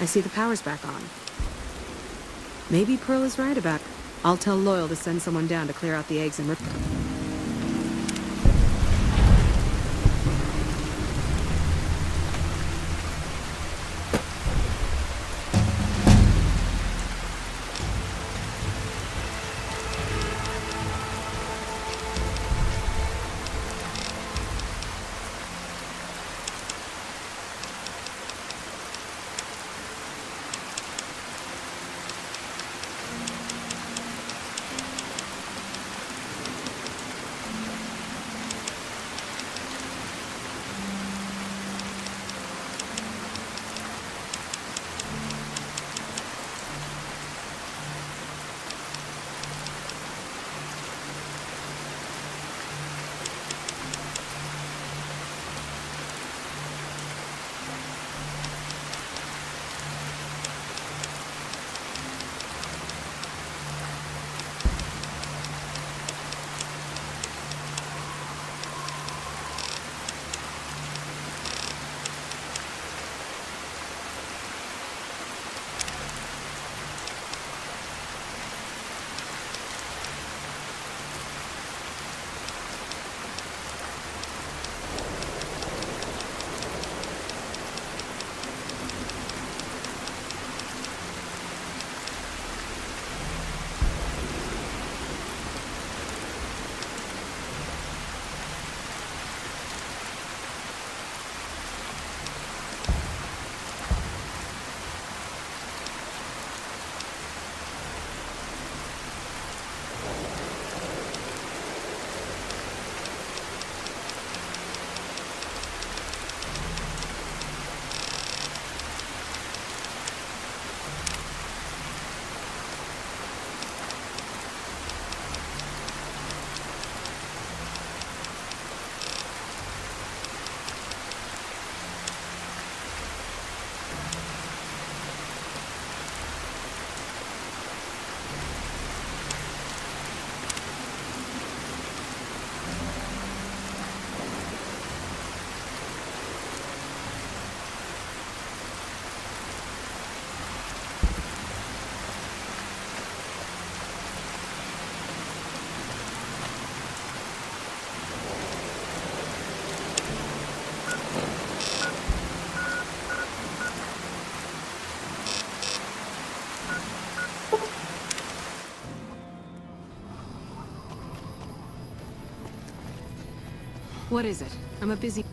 I see the power's back on. Maybe Pearl is right about... I'll tell Loyal to send someone down to clear out the eggs and... What is it? I'm a busy...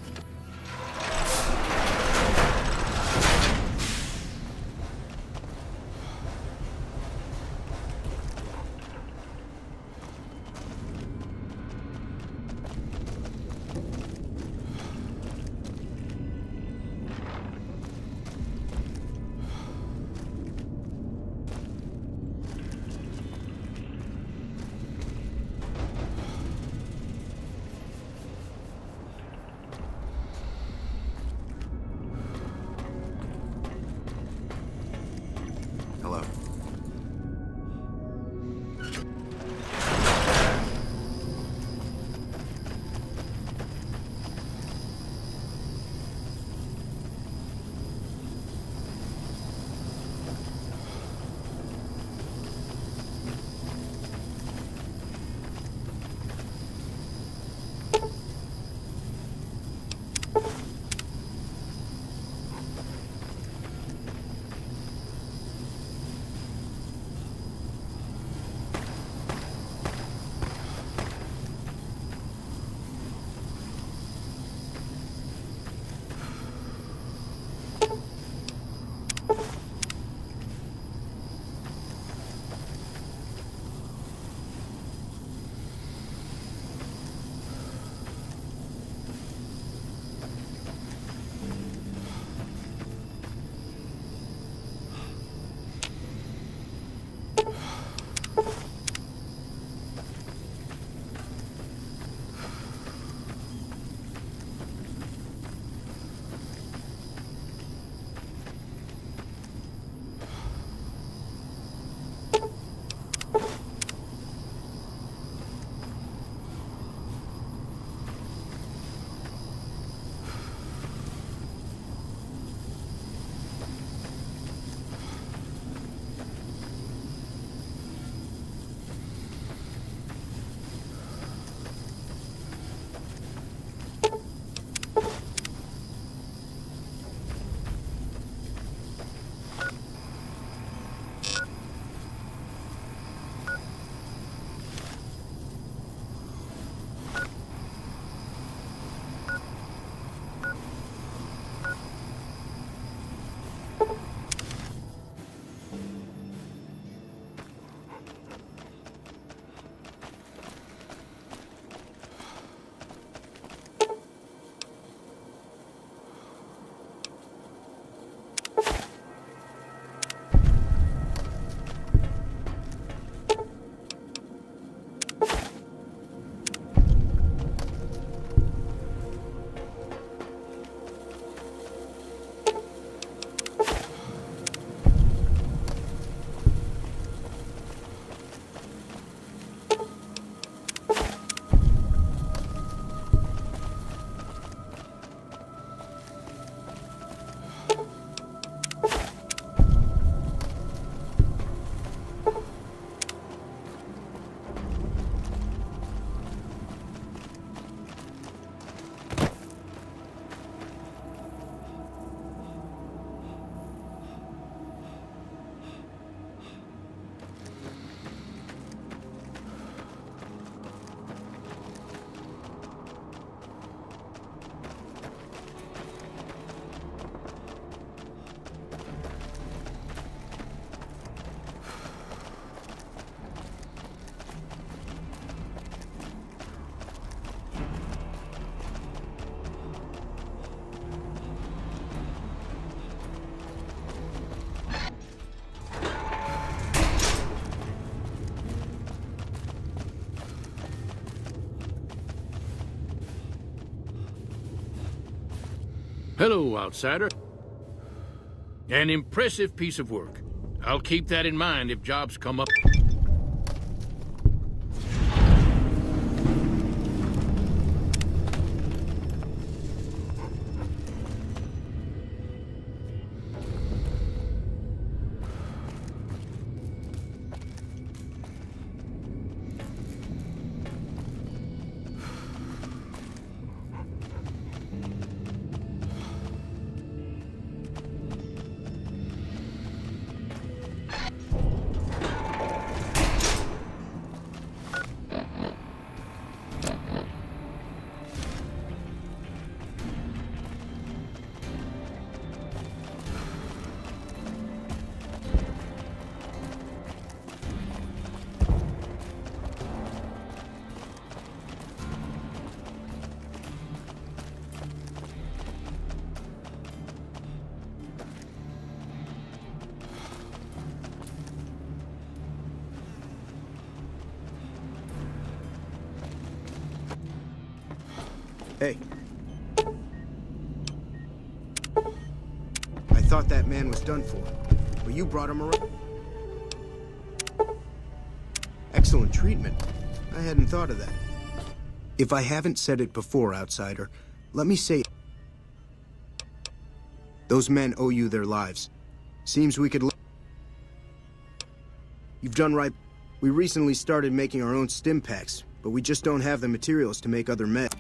Hello, outsider. An impressive piece of work. I'll keep that in mind if jobs come up. Hey. I thought that man was done for, but you brought him around. Excellent treatment. I hadn't thought of that. If I haven't said it before, outsider, let me say it. Those men owe you their lives. Seems we could... You've done right. We recently started making our own stim packs, but we just don't have the materials to make other meds.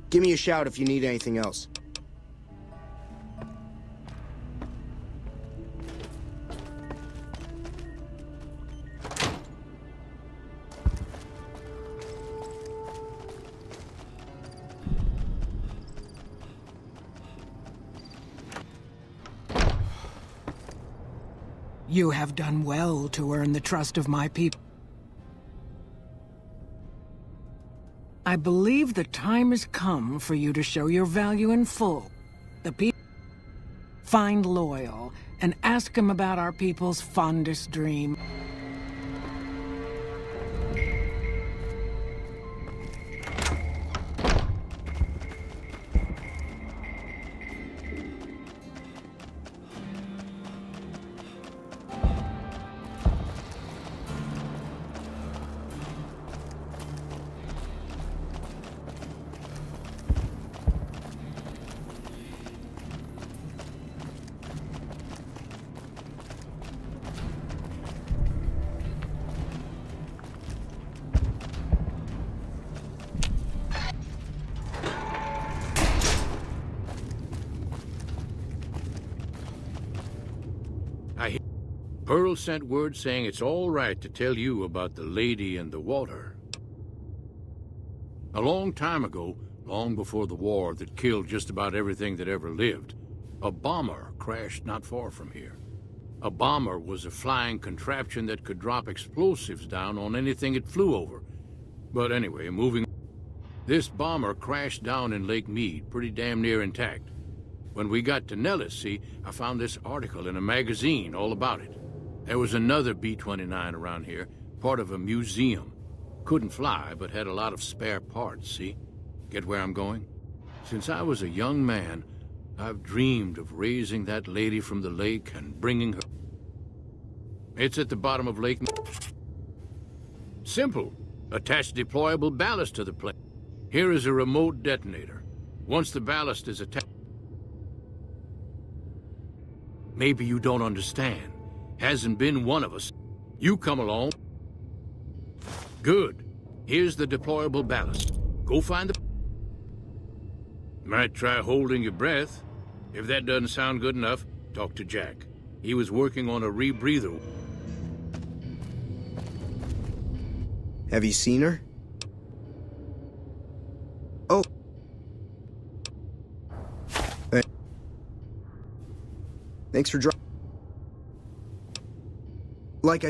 Give me a shout if you need anything else. You have done well to earn the trust of my people. I believe the time has come for you to show your value in full. The people... Find Loyal and ask him about our people's fondest dream. Pearl sent word saying it's all right to tell you about the lady and the water. A long time ago, long before the war that killed just about everything that ever lived. A bomber crashed not far from here. A bomber was a flying contraption that could drop explosives down on anything it flew over. But anyway, moving... This bomber crashed down in Lake Mead, pretty damn near intact. When we got to Nellis, see, I found this article in a magazine all about it. There was another B-29 around here, part of a museum. Couldn't fly, but had a lot of spare parts, see? Get where I'm going? Since I was a young man, I've dreamed of raising that lady from the lake and bringing her... It's at the bottom of Lake... Simple. Attach deployable ballast to the plane. Here is a remote detonator. Once the ballast is attached... Maybe you don't understand. Hasn't been one of us. You come along. Good. Here's the deployable ballast. Go find the... Might try holding your breath. If that doesn't sound good enough, talk to Jack. He was working on a rebreather. Have you seen her? Oh. Hey. Thanks for dropping. Like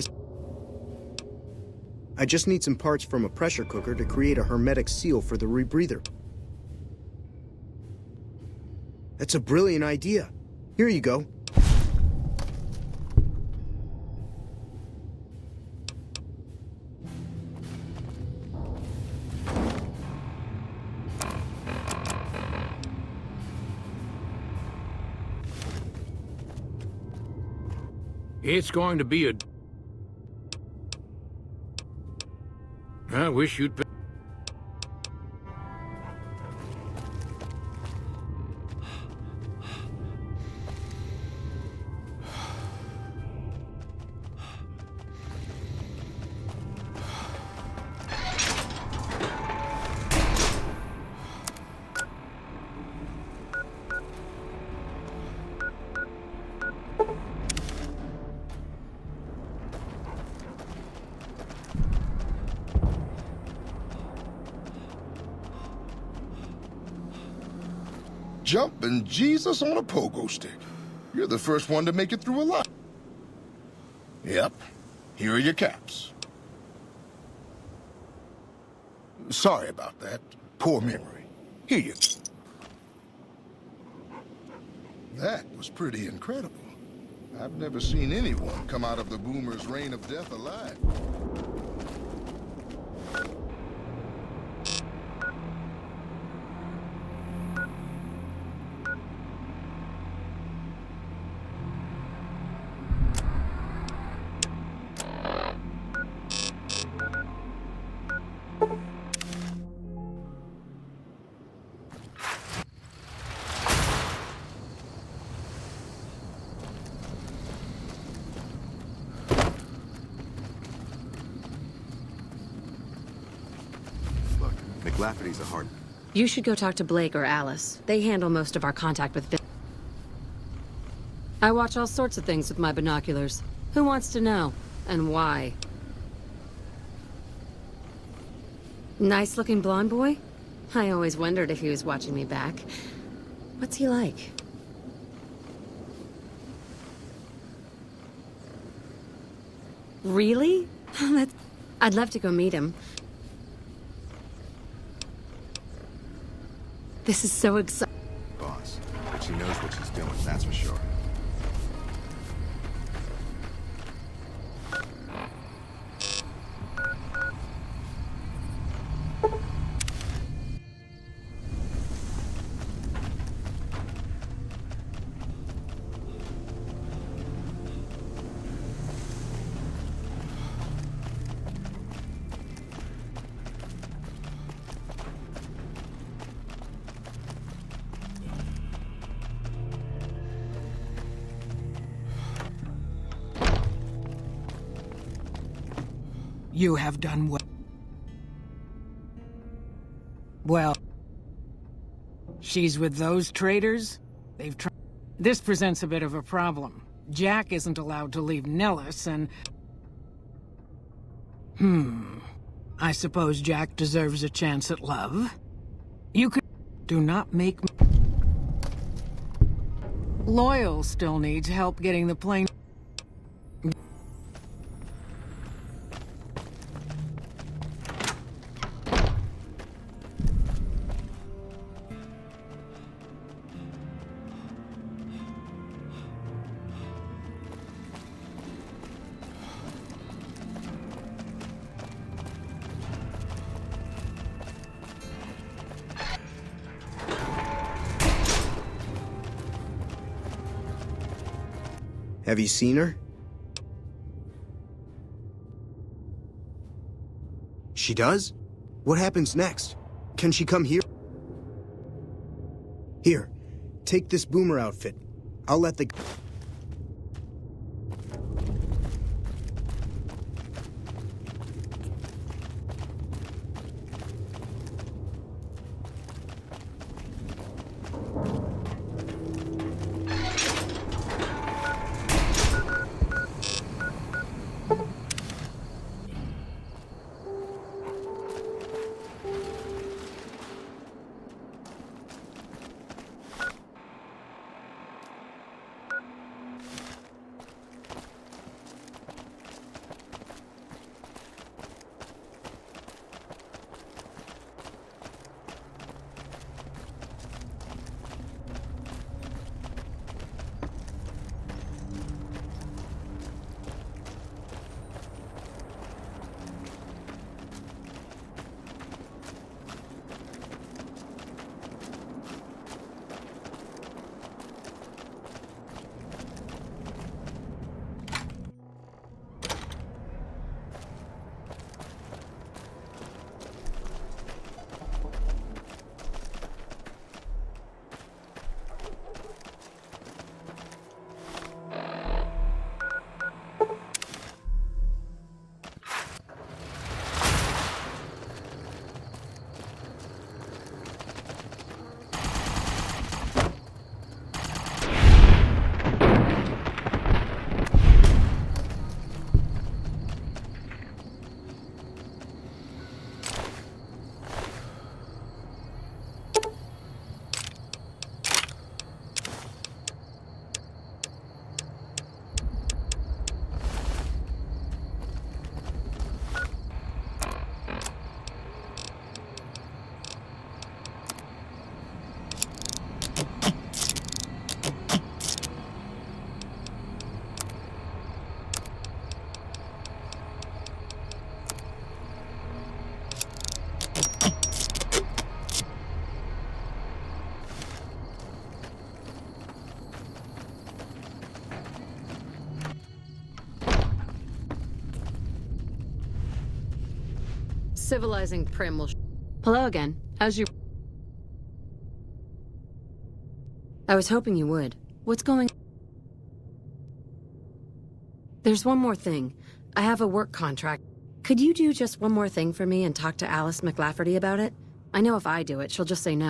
I just need some parts from a pressure cooker to create a hermetic seal for the rebreather. That's a brilliant idea. Here you go. It's going to be a... I wish you'd... Jumping Jesus on a pogo stick. You're the first one to make it through alive. Yep. Here are your caps. Sorry about that. Poor memory. Here you go. That was pretty incredible. I've never seen anyone come out of the boomer's reign of death alive. Lafferty's a hard... You should go talk to Blake or Alice. They handle most of our contact with... I watch all sorts of things with my binoculars. Who wants to know? And why? Nice-looking blonde boy? I always wondered if he was watching me back. What's he like? Really? I'd love to go meet him. This is so exciting. Boss, but she knows what she's doing, that's for sure. You have done well. Well, she's with those traitors? They've tried. This presents a bit of a problem. Jack isn't allowed to leave Nellis, and... I suppose Jack deserves a chance at love. You could... Do not make me... Loyal still needs help getting the plane... Have you seen her? She does? What happens next? Can she come here? Here, take this boomer outfit. I'll let the... Civilizing Prim will... Hello again. How's your... I was hoping you would. What's going... There's one more thing. I have a work contract. Could you do just one more thing for me and talk to Alice McLafferty about it? I know if I do it, she'll just say no.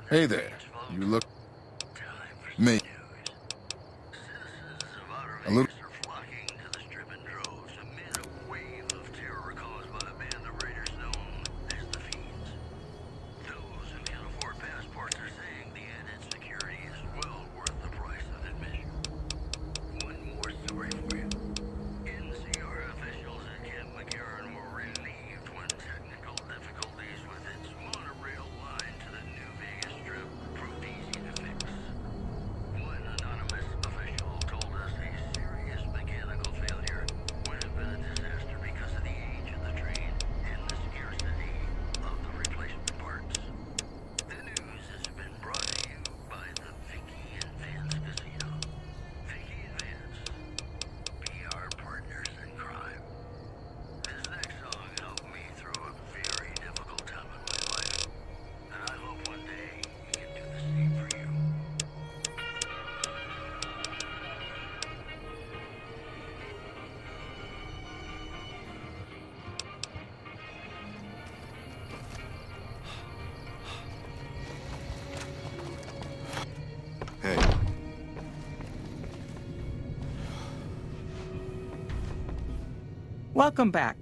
Hey there. You look... me. A little... Welcome back.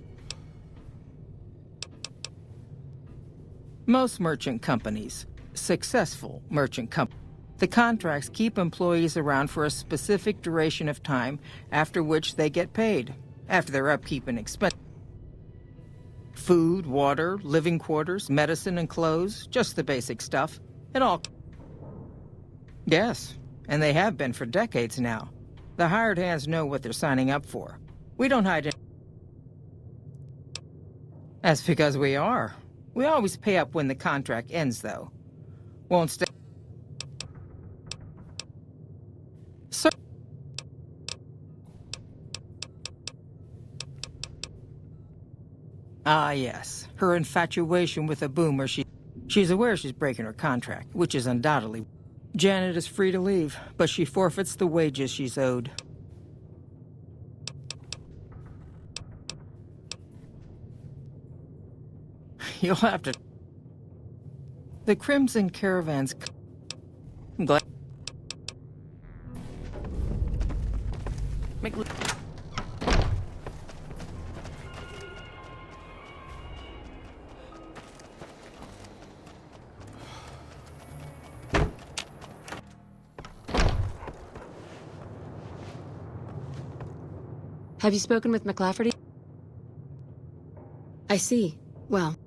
Most merchant companies, successful merchant companies, the contracts keep employees around for a specific duration of time, after which they get paid, after their upkeep and expense. Food, water, living quarters, medicine and clothes, just the basic stuff. It all... Yes, and they have been for decades now. The hired hands know what they're signing up for. We don't hide it. That's because we are. We always pay up when the contract ends, though. Won't stay... Sir... Ah, yes. Her infatuation with a boomer, she's aware she's breaking her contract, which is undoubtedly... Janet is free to leave, but she forfeits the wages she's owed. You'll have to... The Crimson Caravan's... I'm glad... Make... Have you spoken with McLafferty? I see. Well...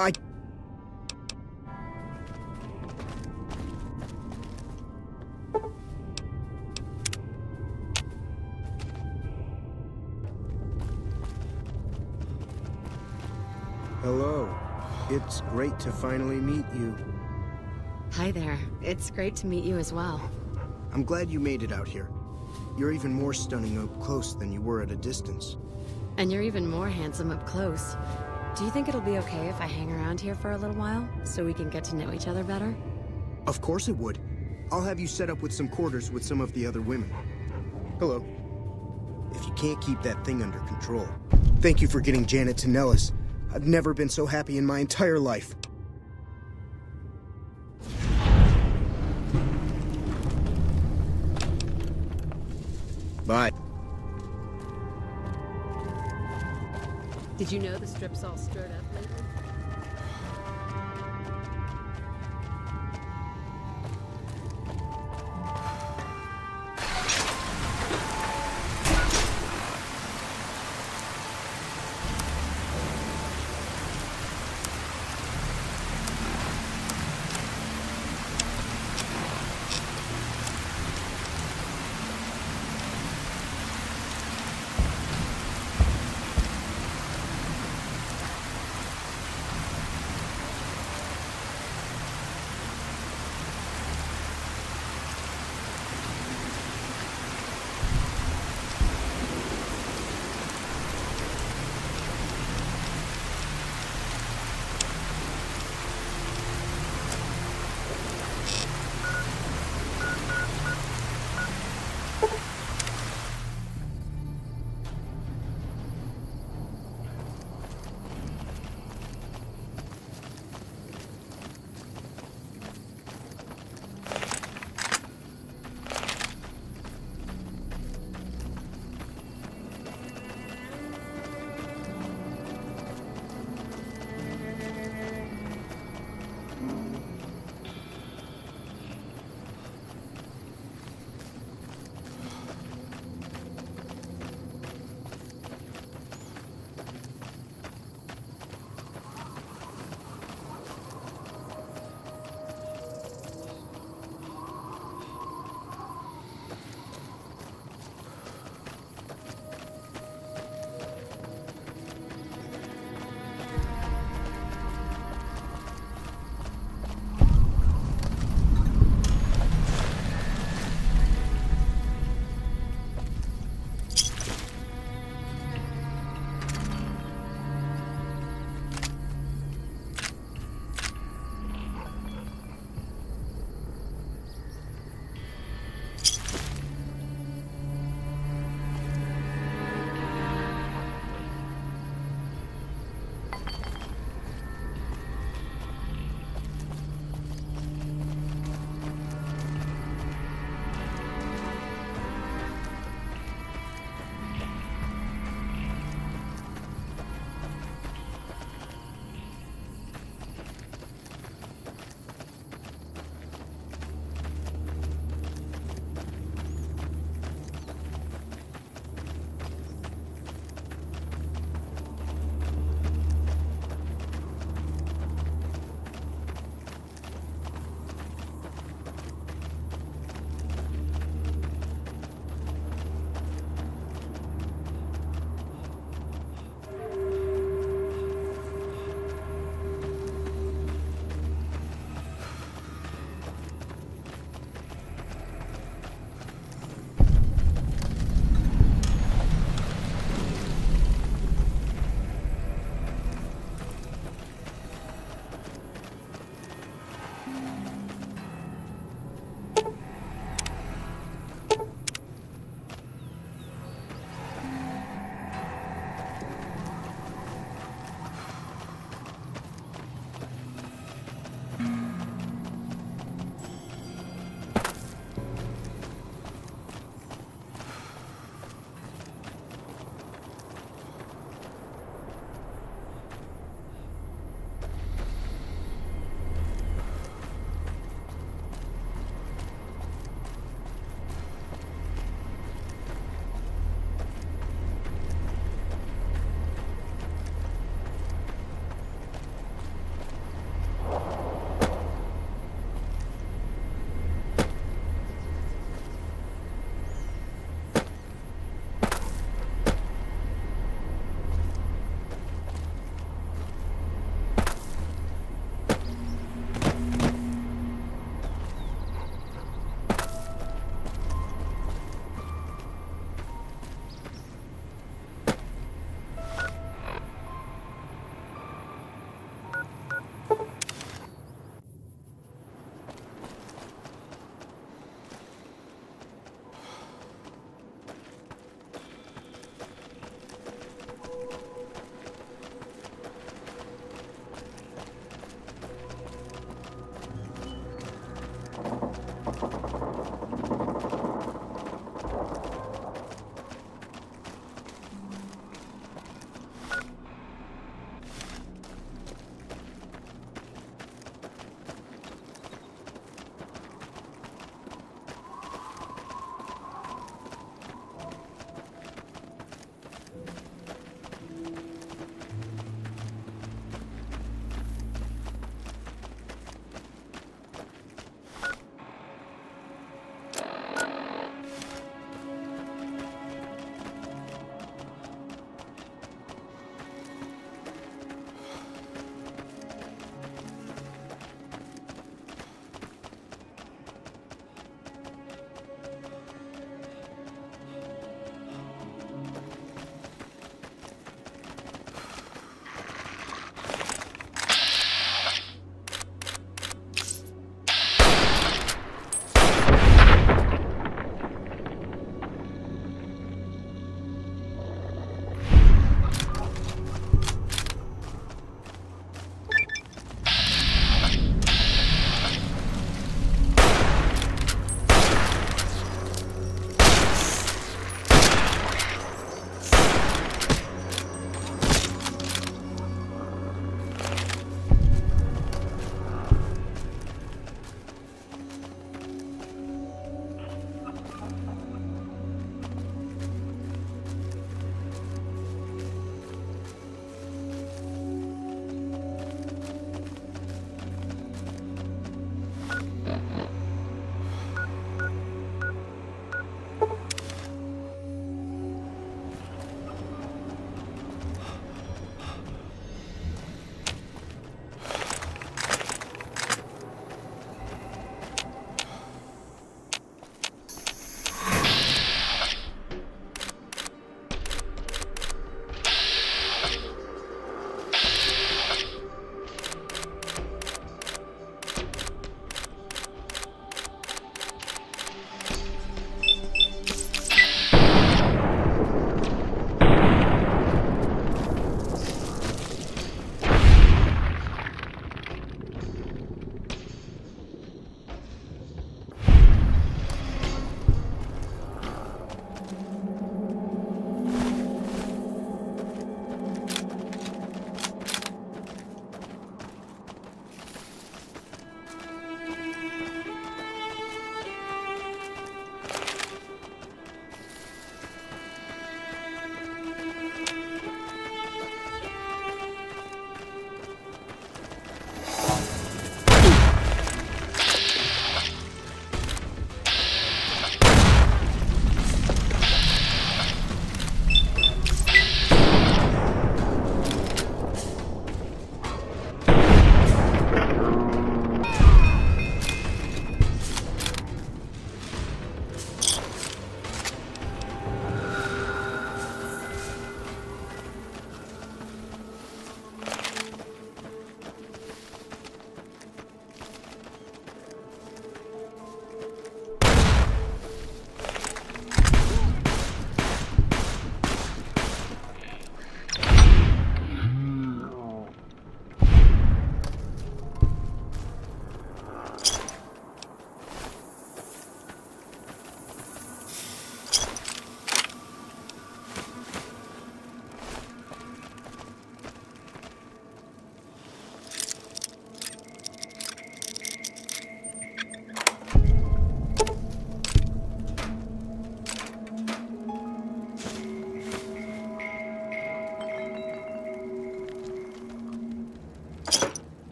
Hi. Hello. It's great to finally meet you. Hi there. It's great to meet you as well. I'm glad you made it out here. You're even more stunning up close than you were at a distance. And you're even more handsome up close. Do you think it'll be okay if I hang around here for a little while, so we can get to know each other better? Of course it would. I'll have you set up with some quarters with some of the other women. Hello. If you can't keep that thing under control. Thank you for getting Janet to Nellis. I've never been so happy in my entire life. Bye. Did you know the strip's all stirred up lately?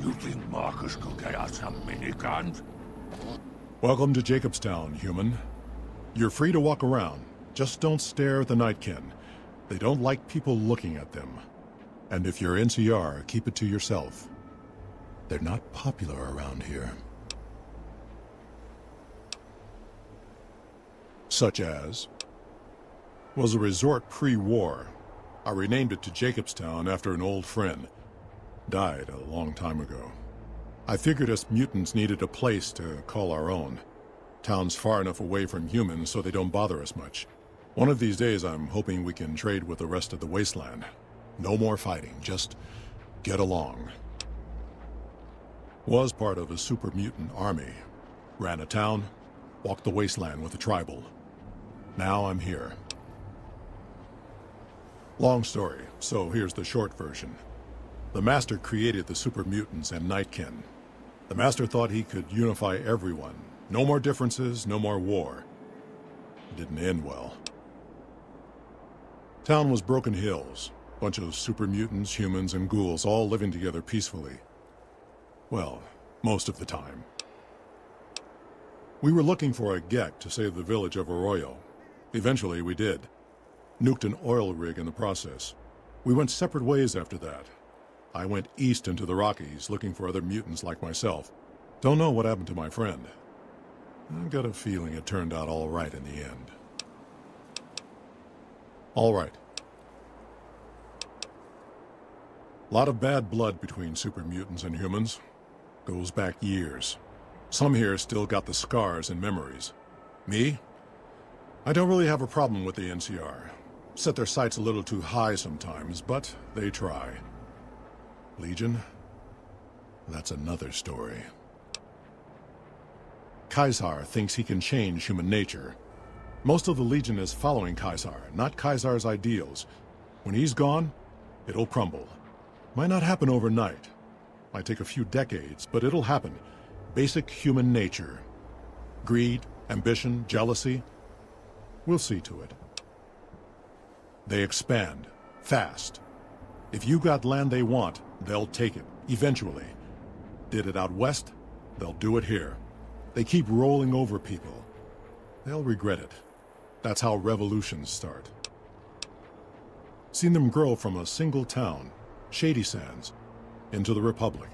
You think Marcus could get us some miniguns? Welcome to Jacobstown, human. You're free to walk around. Just don't stare at the Nightkin. They don't like people looking at them. And if you're NCR, keep it to yourself. They're not popular around here. Such as... was a resort pre-war. I renamed it to Jacobstown after an old friend. Died a long time ago. I figured us mutants needed a place to call our own. Town's far enough away from humans so they don't bother us much. One of these days I'm hoping we can trade with the rest of the wasteland. No more fighting, just get along. Was part of a super mutant army. Ran a town, walked the wasteland with a tribal. Now I'm here. Long story, so here's the short version. The Master created the super mutants and Nightkin. The Master thought he could unify everyone. No more differences, no more war. It didn't end well. Town was Broken Hills. Bunch of super mutants, humans, and ghouls all living together peacefully. Well, most of the time. We were looking for a Gek to save the village of Arroyo. Eventually, we did. Nuked an oil rig in the process. We went separate ways after that. I went east into the Rockies, looking for other mutants like myself. Don't know what happened to my friend. I've got a feeling it turned out all right in the end. All right. Lot of bad blood between super mutants and humans. Goes back years. Some here still got the scars and memories. Me? I don't really have a problem with the NCR. Set their sights a little too high sometimes, but they try. Legion? That's another story. Caesar thinks he can change human nature. Most of the Legion is following Caesar, not Caesar's ideals. When he's gone, it'll crumble. Might not happen overnight. Might take a few decades, but it'll happen. Basic human nature. Greed, ambition, jealousy. We'll see to it. They expand. Fast. If you got land they want, they'll take it. Eventually. Did it out west, they'll do it here. They keep rolling over people. They'll regret it. That's how revolutions start. Seen them grow from a single town, Shady Sands, into the Republic.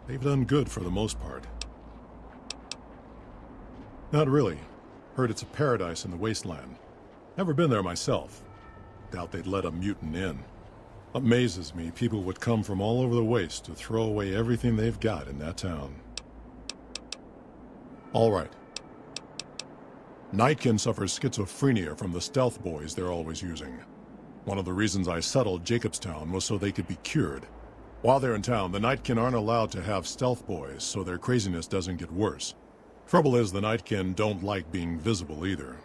They've done good for the most part. Not really. Heard it's a paradise in the wasteland. Never been there myself. Doubt they'd let a mutant in. Amazes me people would come from all over the waste to throw away everything they've got in that town. All right. Nightkin suffers schizophrenia from the stealth boys they're always using. One of the reasons I settled Jacobstown was so they could be cured. While they're in town, the Nightkin aren't allowed to have stealth boys, so their craziness doesn't get worse. Trouble is, the Nightkin don't like being visible either.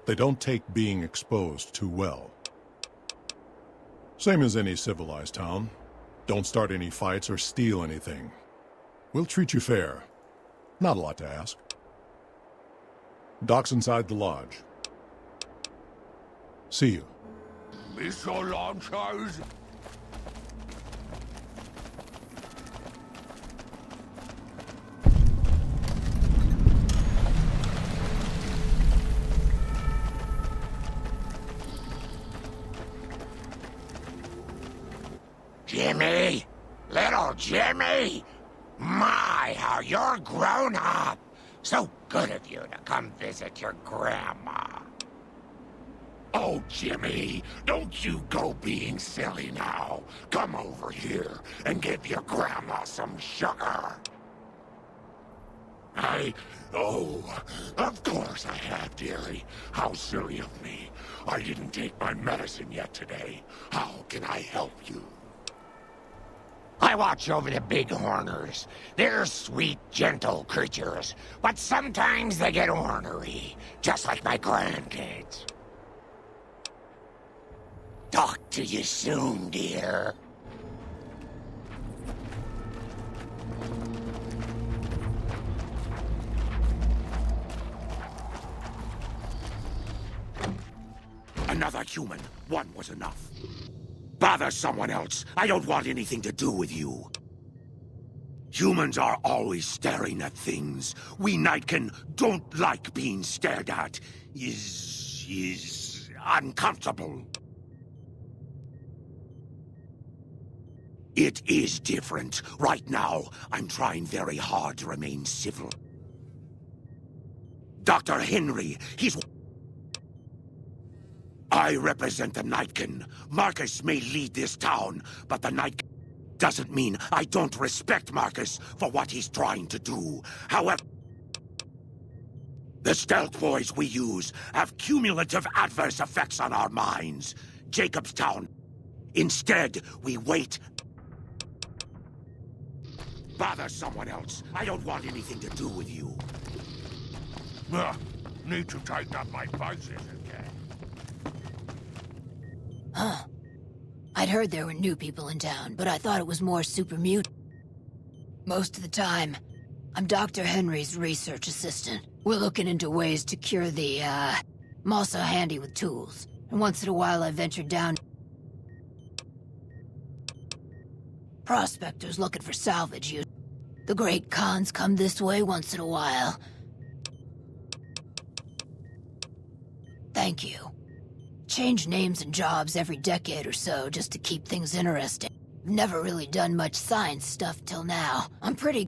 They don't take being exposed too well. Same as any civilized town. Don't start any fights or steal anything. We'll treat you fair. Not a lot to ask. Docks inside the lodge. See you. Missile launchers? Jimmy! Little Jimmy! My, how you're grown up! So good of you to come visit your grandma. Oh, Jimmy, don't you go being silly now. Come over here and give your grandma some sugar. Oh, of course I have, dearie. How silly of me. I didn't take my medicine yet today. How can I help you? I watch over the bighorners. They're sweet, gentle creatures, but sometimes they get ornery, just like my grandkids. Talk to you soon, dear. Another human. One was enough. Bother someone else. I don't want anything to do with you. Humans are always staring at things. We Nightkin don't like being stared at. Is uncomfortable. It is different. Right now, I'm trying very hard to remain civil. Dr. Henry, I represent the Nightkin. Marcus may lead this town, but the Nightkin doesn't mean I don't respect Marcus for what he's trying to do. However, the stealth boys we use have cumulative adverse effects on our minds. Jacobstown. Instead, we wait. Bother someone else. I don't want anything to do with you. Need to tighten up my buzzes again. Huh. I'd heard there were new people in town, but I thought it was more super mutant. Most of the time, I'm Dr. Henry's research assistant. We're looking into ways to cure the, I'm also handy with tools. And once in a while I venture down... Prospectors looking for salvage use. The great Khans come this way once in a while. Thank you. Change names and jobs every decade or so just to keep things interesting. Never really done much science stuff till now. I'm pretty...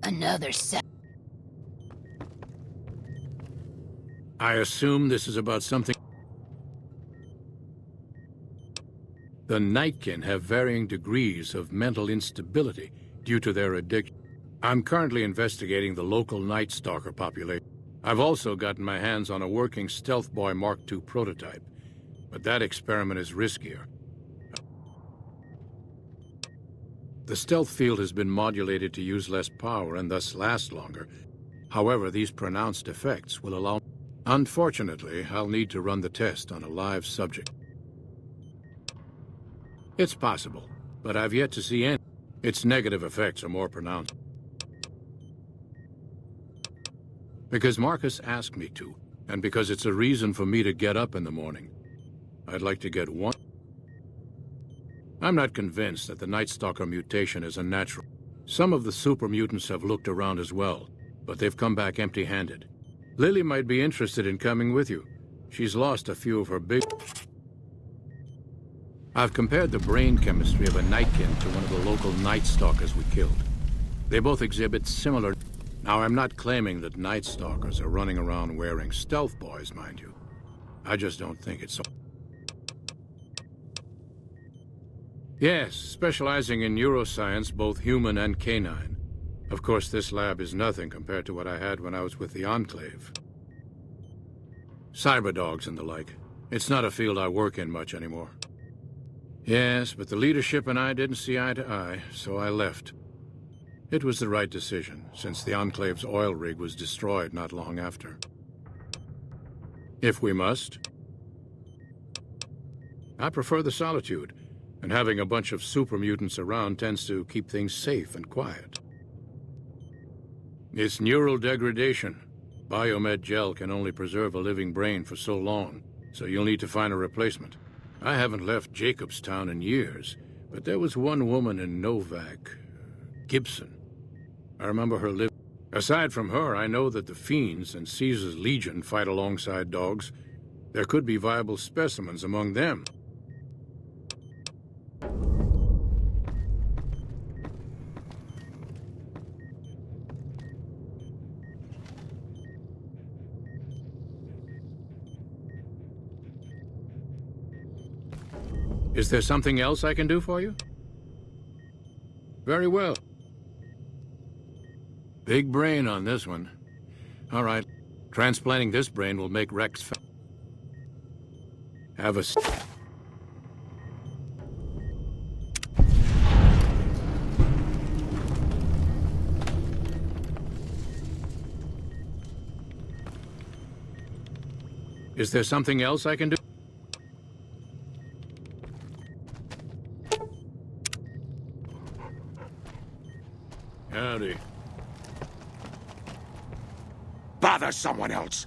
Another set. I assume this is about something... The Nightkin have varying degrees of mental instability due to their addiction. I'm currently investigating the local Night Stalker population. I've also gotten my hands on a working Stealth Boy Mark II prototype, but that experiment is riskier. The stealth field has been modulated to use less power and thus last longer. However, these pronounced effects will allow... Unfortunately, I'll need to run the test on a live subject. It's possible, but I've yet to see any. Its negative effects are more pronounced. Because Marcus asked me to, and because it's a reason for me to get up in the morning. I'd like to get one... I'm not convinced that the Night Stalker mutation is unnatural. Some of the super mutants have looked around as well, but they've come back empty-handed. Lily might be interested in coming with you. She's lost a few of her big... I've compared the brain chemistry of a Nightkin to one of the local Night Stalkers we killed. They both exhibit similar... Now, I'm not claiming that Night Stalkers are running around wearing stealth boys, mind you. I just don't think it's so... Yes, specializing in neuroscience, both human and canine. Of course, this lab is nothing compared to what I had when I was with the Enclave. Cyberdogs and the like. It's not a field I work in much anymore. Yes, but the leadership and I didn't see eye to eye, so I left. It was the right decision, since the Enclave's oil rig was destroyed not long after. If we must. I prefer the solitude, and having a bunch of super mutants around tends to keep things safe and quiet. It's neural degradation. Biomed gel can only preserve a living brain for so long, so you'll need to find a replacement. I haven't left Jacobstown in years, but there was one woman in Novak, Gibson. I remember her living. Aside from her, I know that the Fiends and Caesar's Legion fight alongside dogs. There could be viable specimens among them. Is there something else I can do for you? Very well. Big brain on this one. All right. Transplanting this brain will make Rex have a... Is there something else I can do? Howdy. Bother someone else.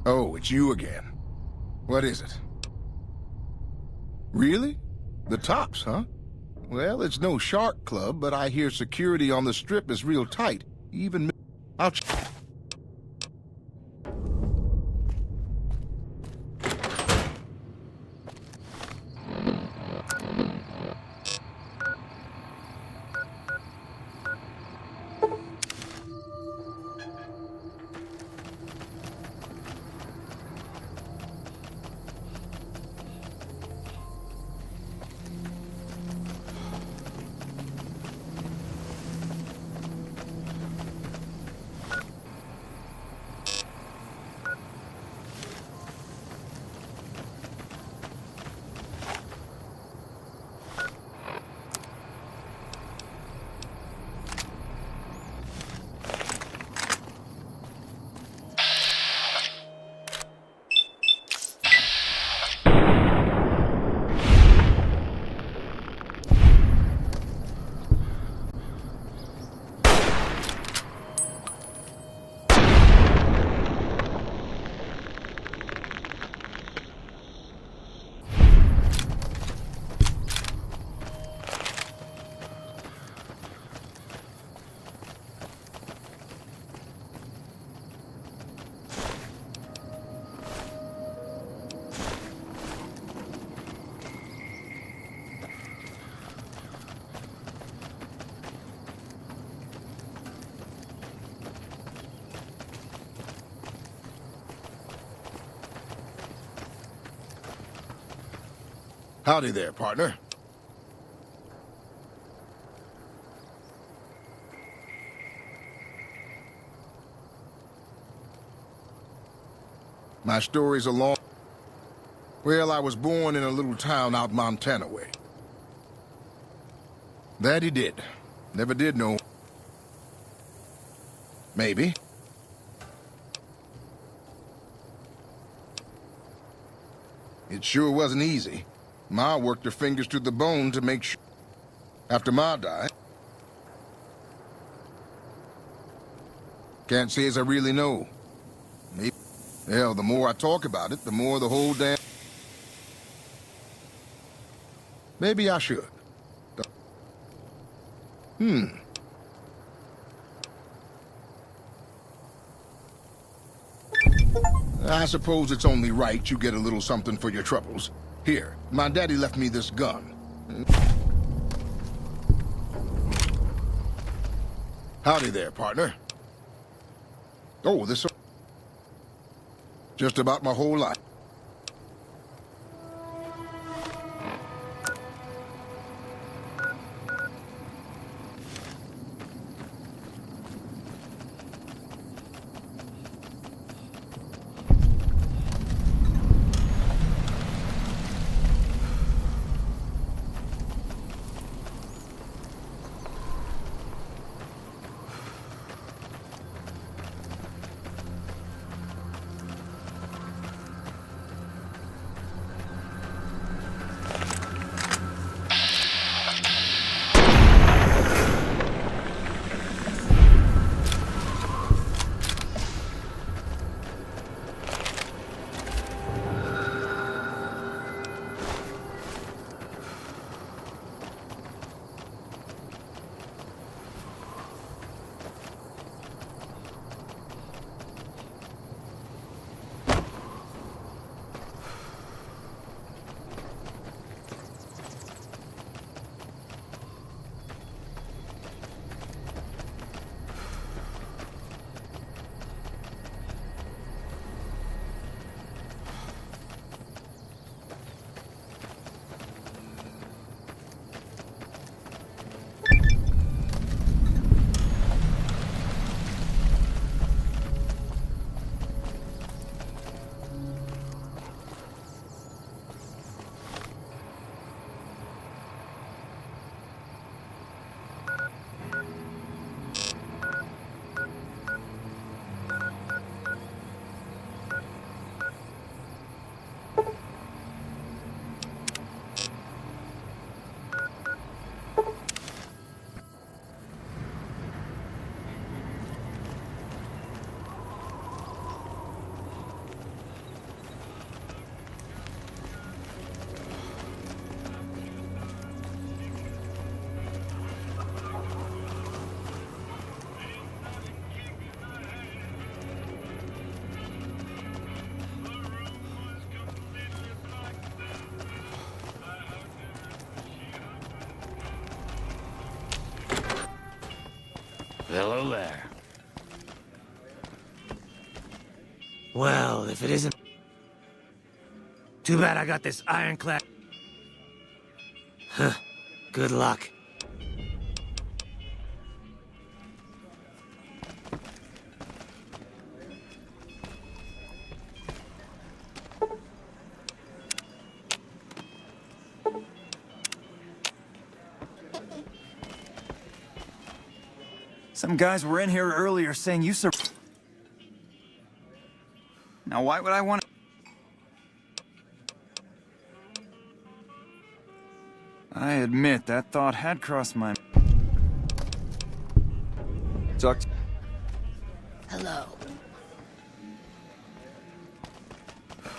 Oh, it's you again. What is it? Really? The Tops, huh? Well, it's no shark club, but I hear security on the Strip is real tight. Even... I'll... Howdy there, partner. My story's a long... Well, I was born in a little town out Montana way. That he did. Never did know. Maybe. It sure wasn't easy. Ma worked her fingers to the bone to make sure... After Ma died... Can't say as I really know. Maybe... Hell, the more I talk about it, the more the whole damn... Maybe I should. I suppose it's only right you get a little something for your troubles. Here, my daddy left me this gun. Howdy there, partner. Oh, this... Just about my whole life. Hello there. Well, if it isn't... Too bad I got this ironclad... Huh. Good luck. Some guys were in here earlier saying you Now why would I want to... I admit, that thought had crossed my... Hello.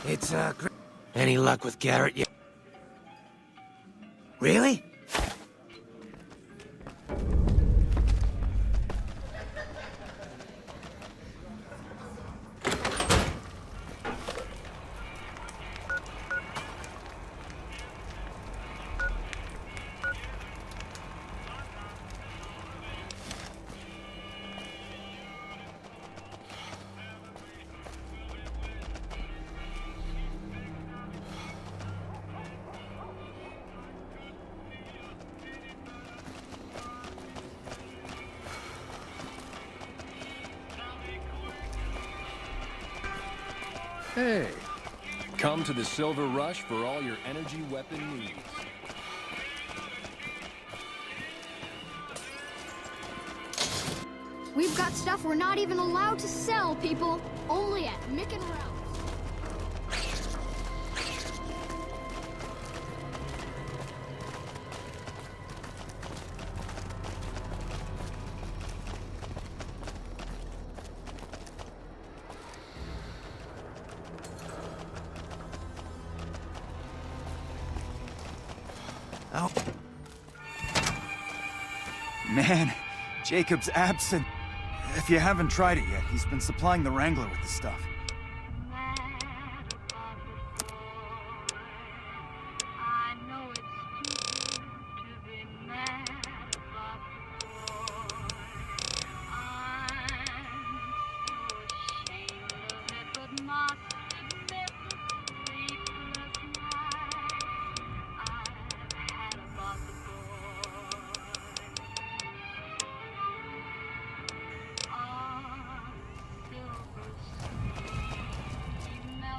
It's, any luck with Garrett yet? Really? Hey, come to the Silver Rush for all your energy weapon needs. We've got stuff we're not even allowed to sell, people. Only at Mick and Ralph's. Oh. Man, Jacob's absent. If you haven't tried it yet, he's been supplying the Wrangler with the stuff.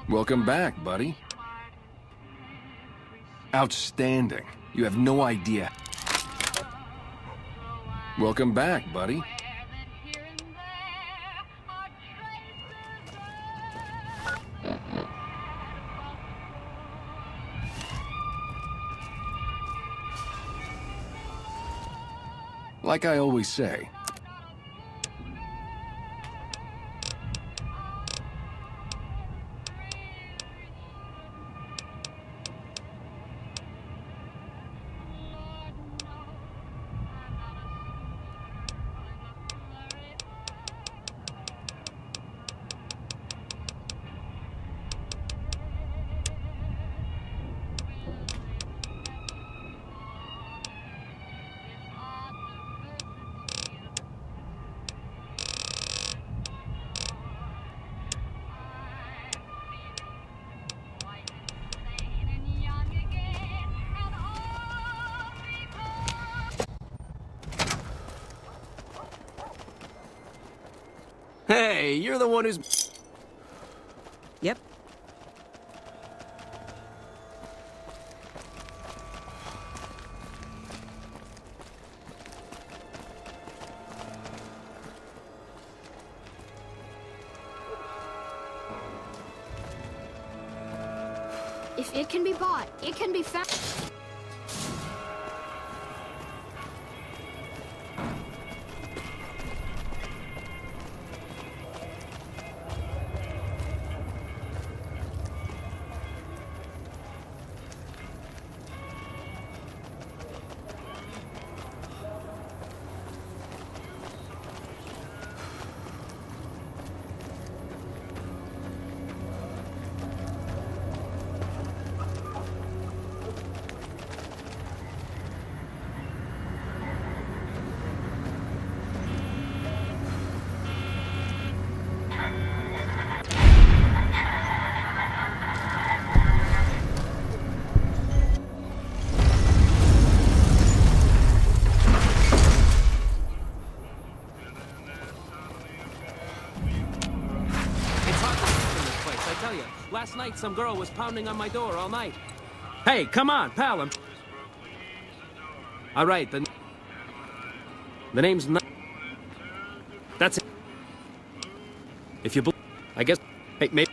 Welcome back, buddy. Outstanding. You have no idea. Welcome back, buddy. Like I always say, Hey, you're the one who's... Yep. If it can be bought, it can be found. Last night, some girl was pounding on my door all night. Hey, come on, pal. All right, the name's not... That's it. If you I guess... Hey, maybe...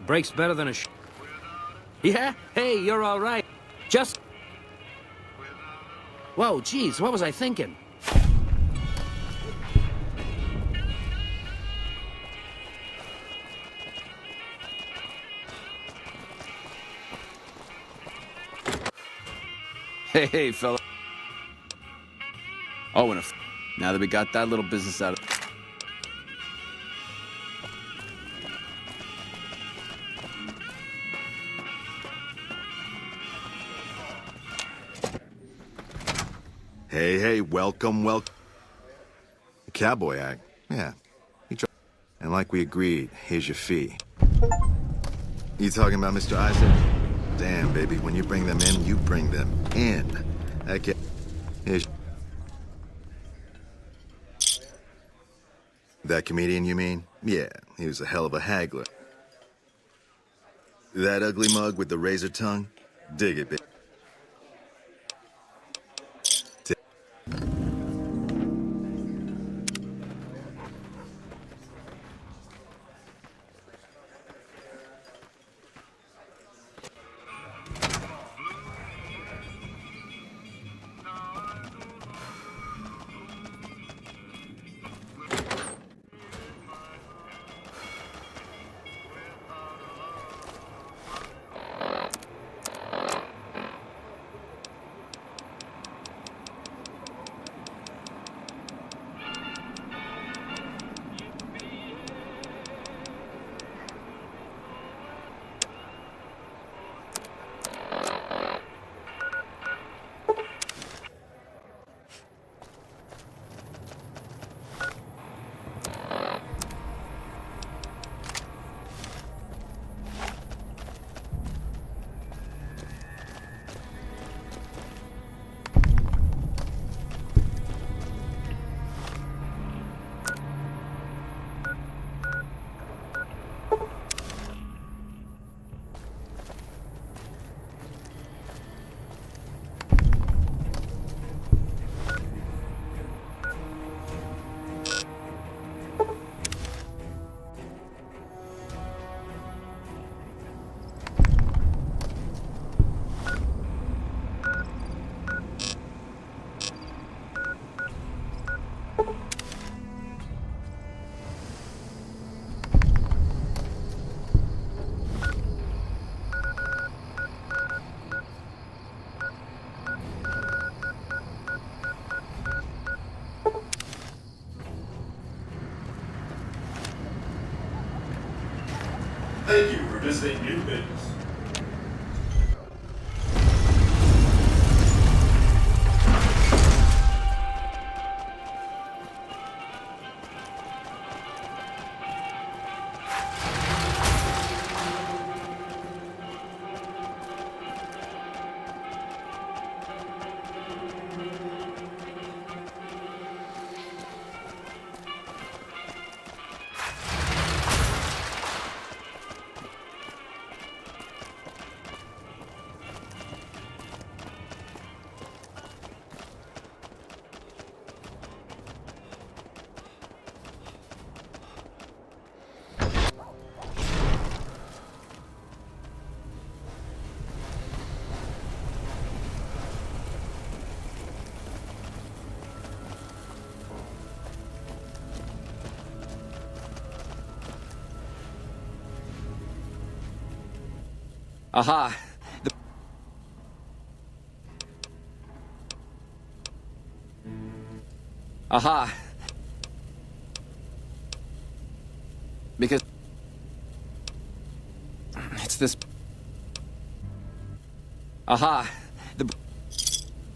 Breaks better than a Yeah? Hey, you're all right. Just... Whoa, geez, what was I thinking? Hey, fella. Oh, and now that we got that little business out of... Hey, welcome. The cowboy act. Yeah. And like we agreed, here's your fee. You talking about Mr. Isaac? Damn, baby, when you bring them in, you bring them in. Okay. Here's... That comedian, you mean? Yeah, he was a hell of a haggler. That ugly mug with the razor tongue? Dig it, bitch. Thank you for visiting New Biz. Aha! Aha! Because... it's this... Aha!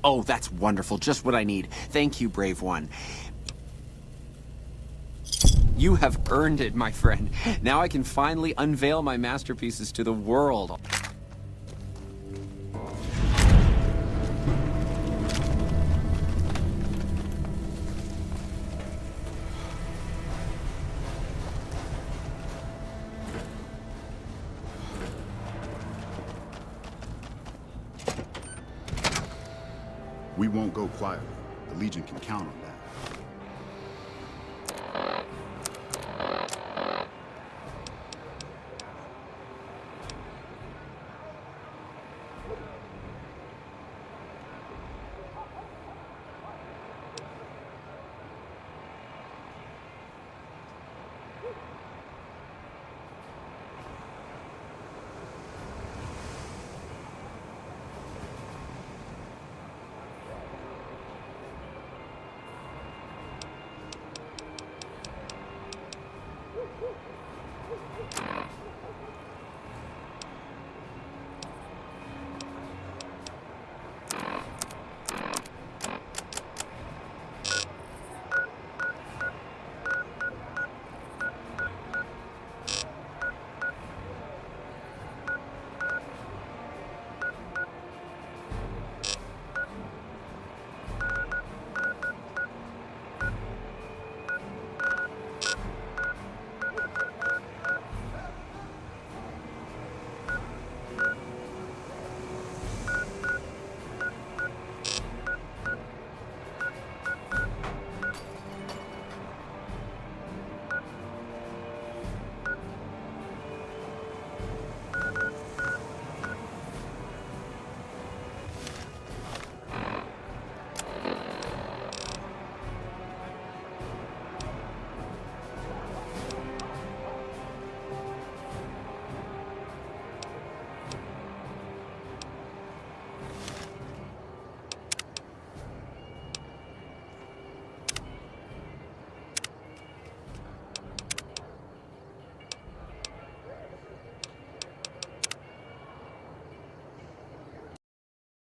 Oh, that's wonderful. Just what I need. Thank you, brave one. You have earned it, my friend. Now I can finally unveil my masterpieces to the world. We won't go quietly. The Legion can count on that.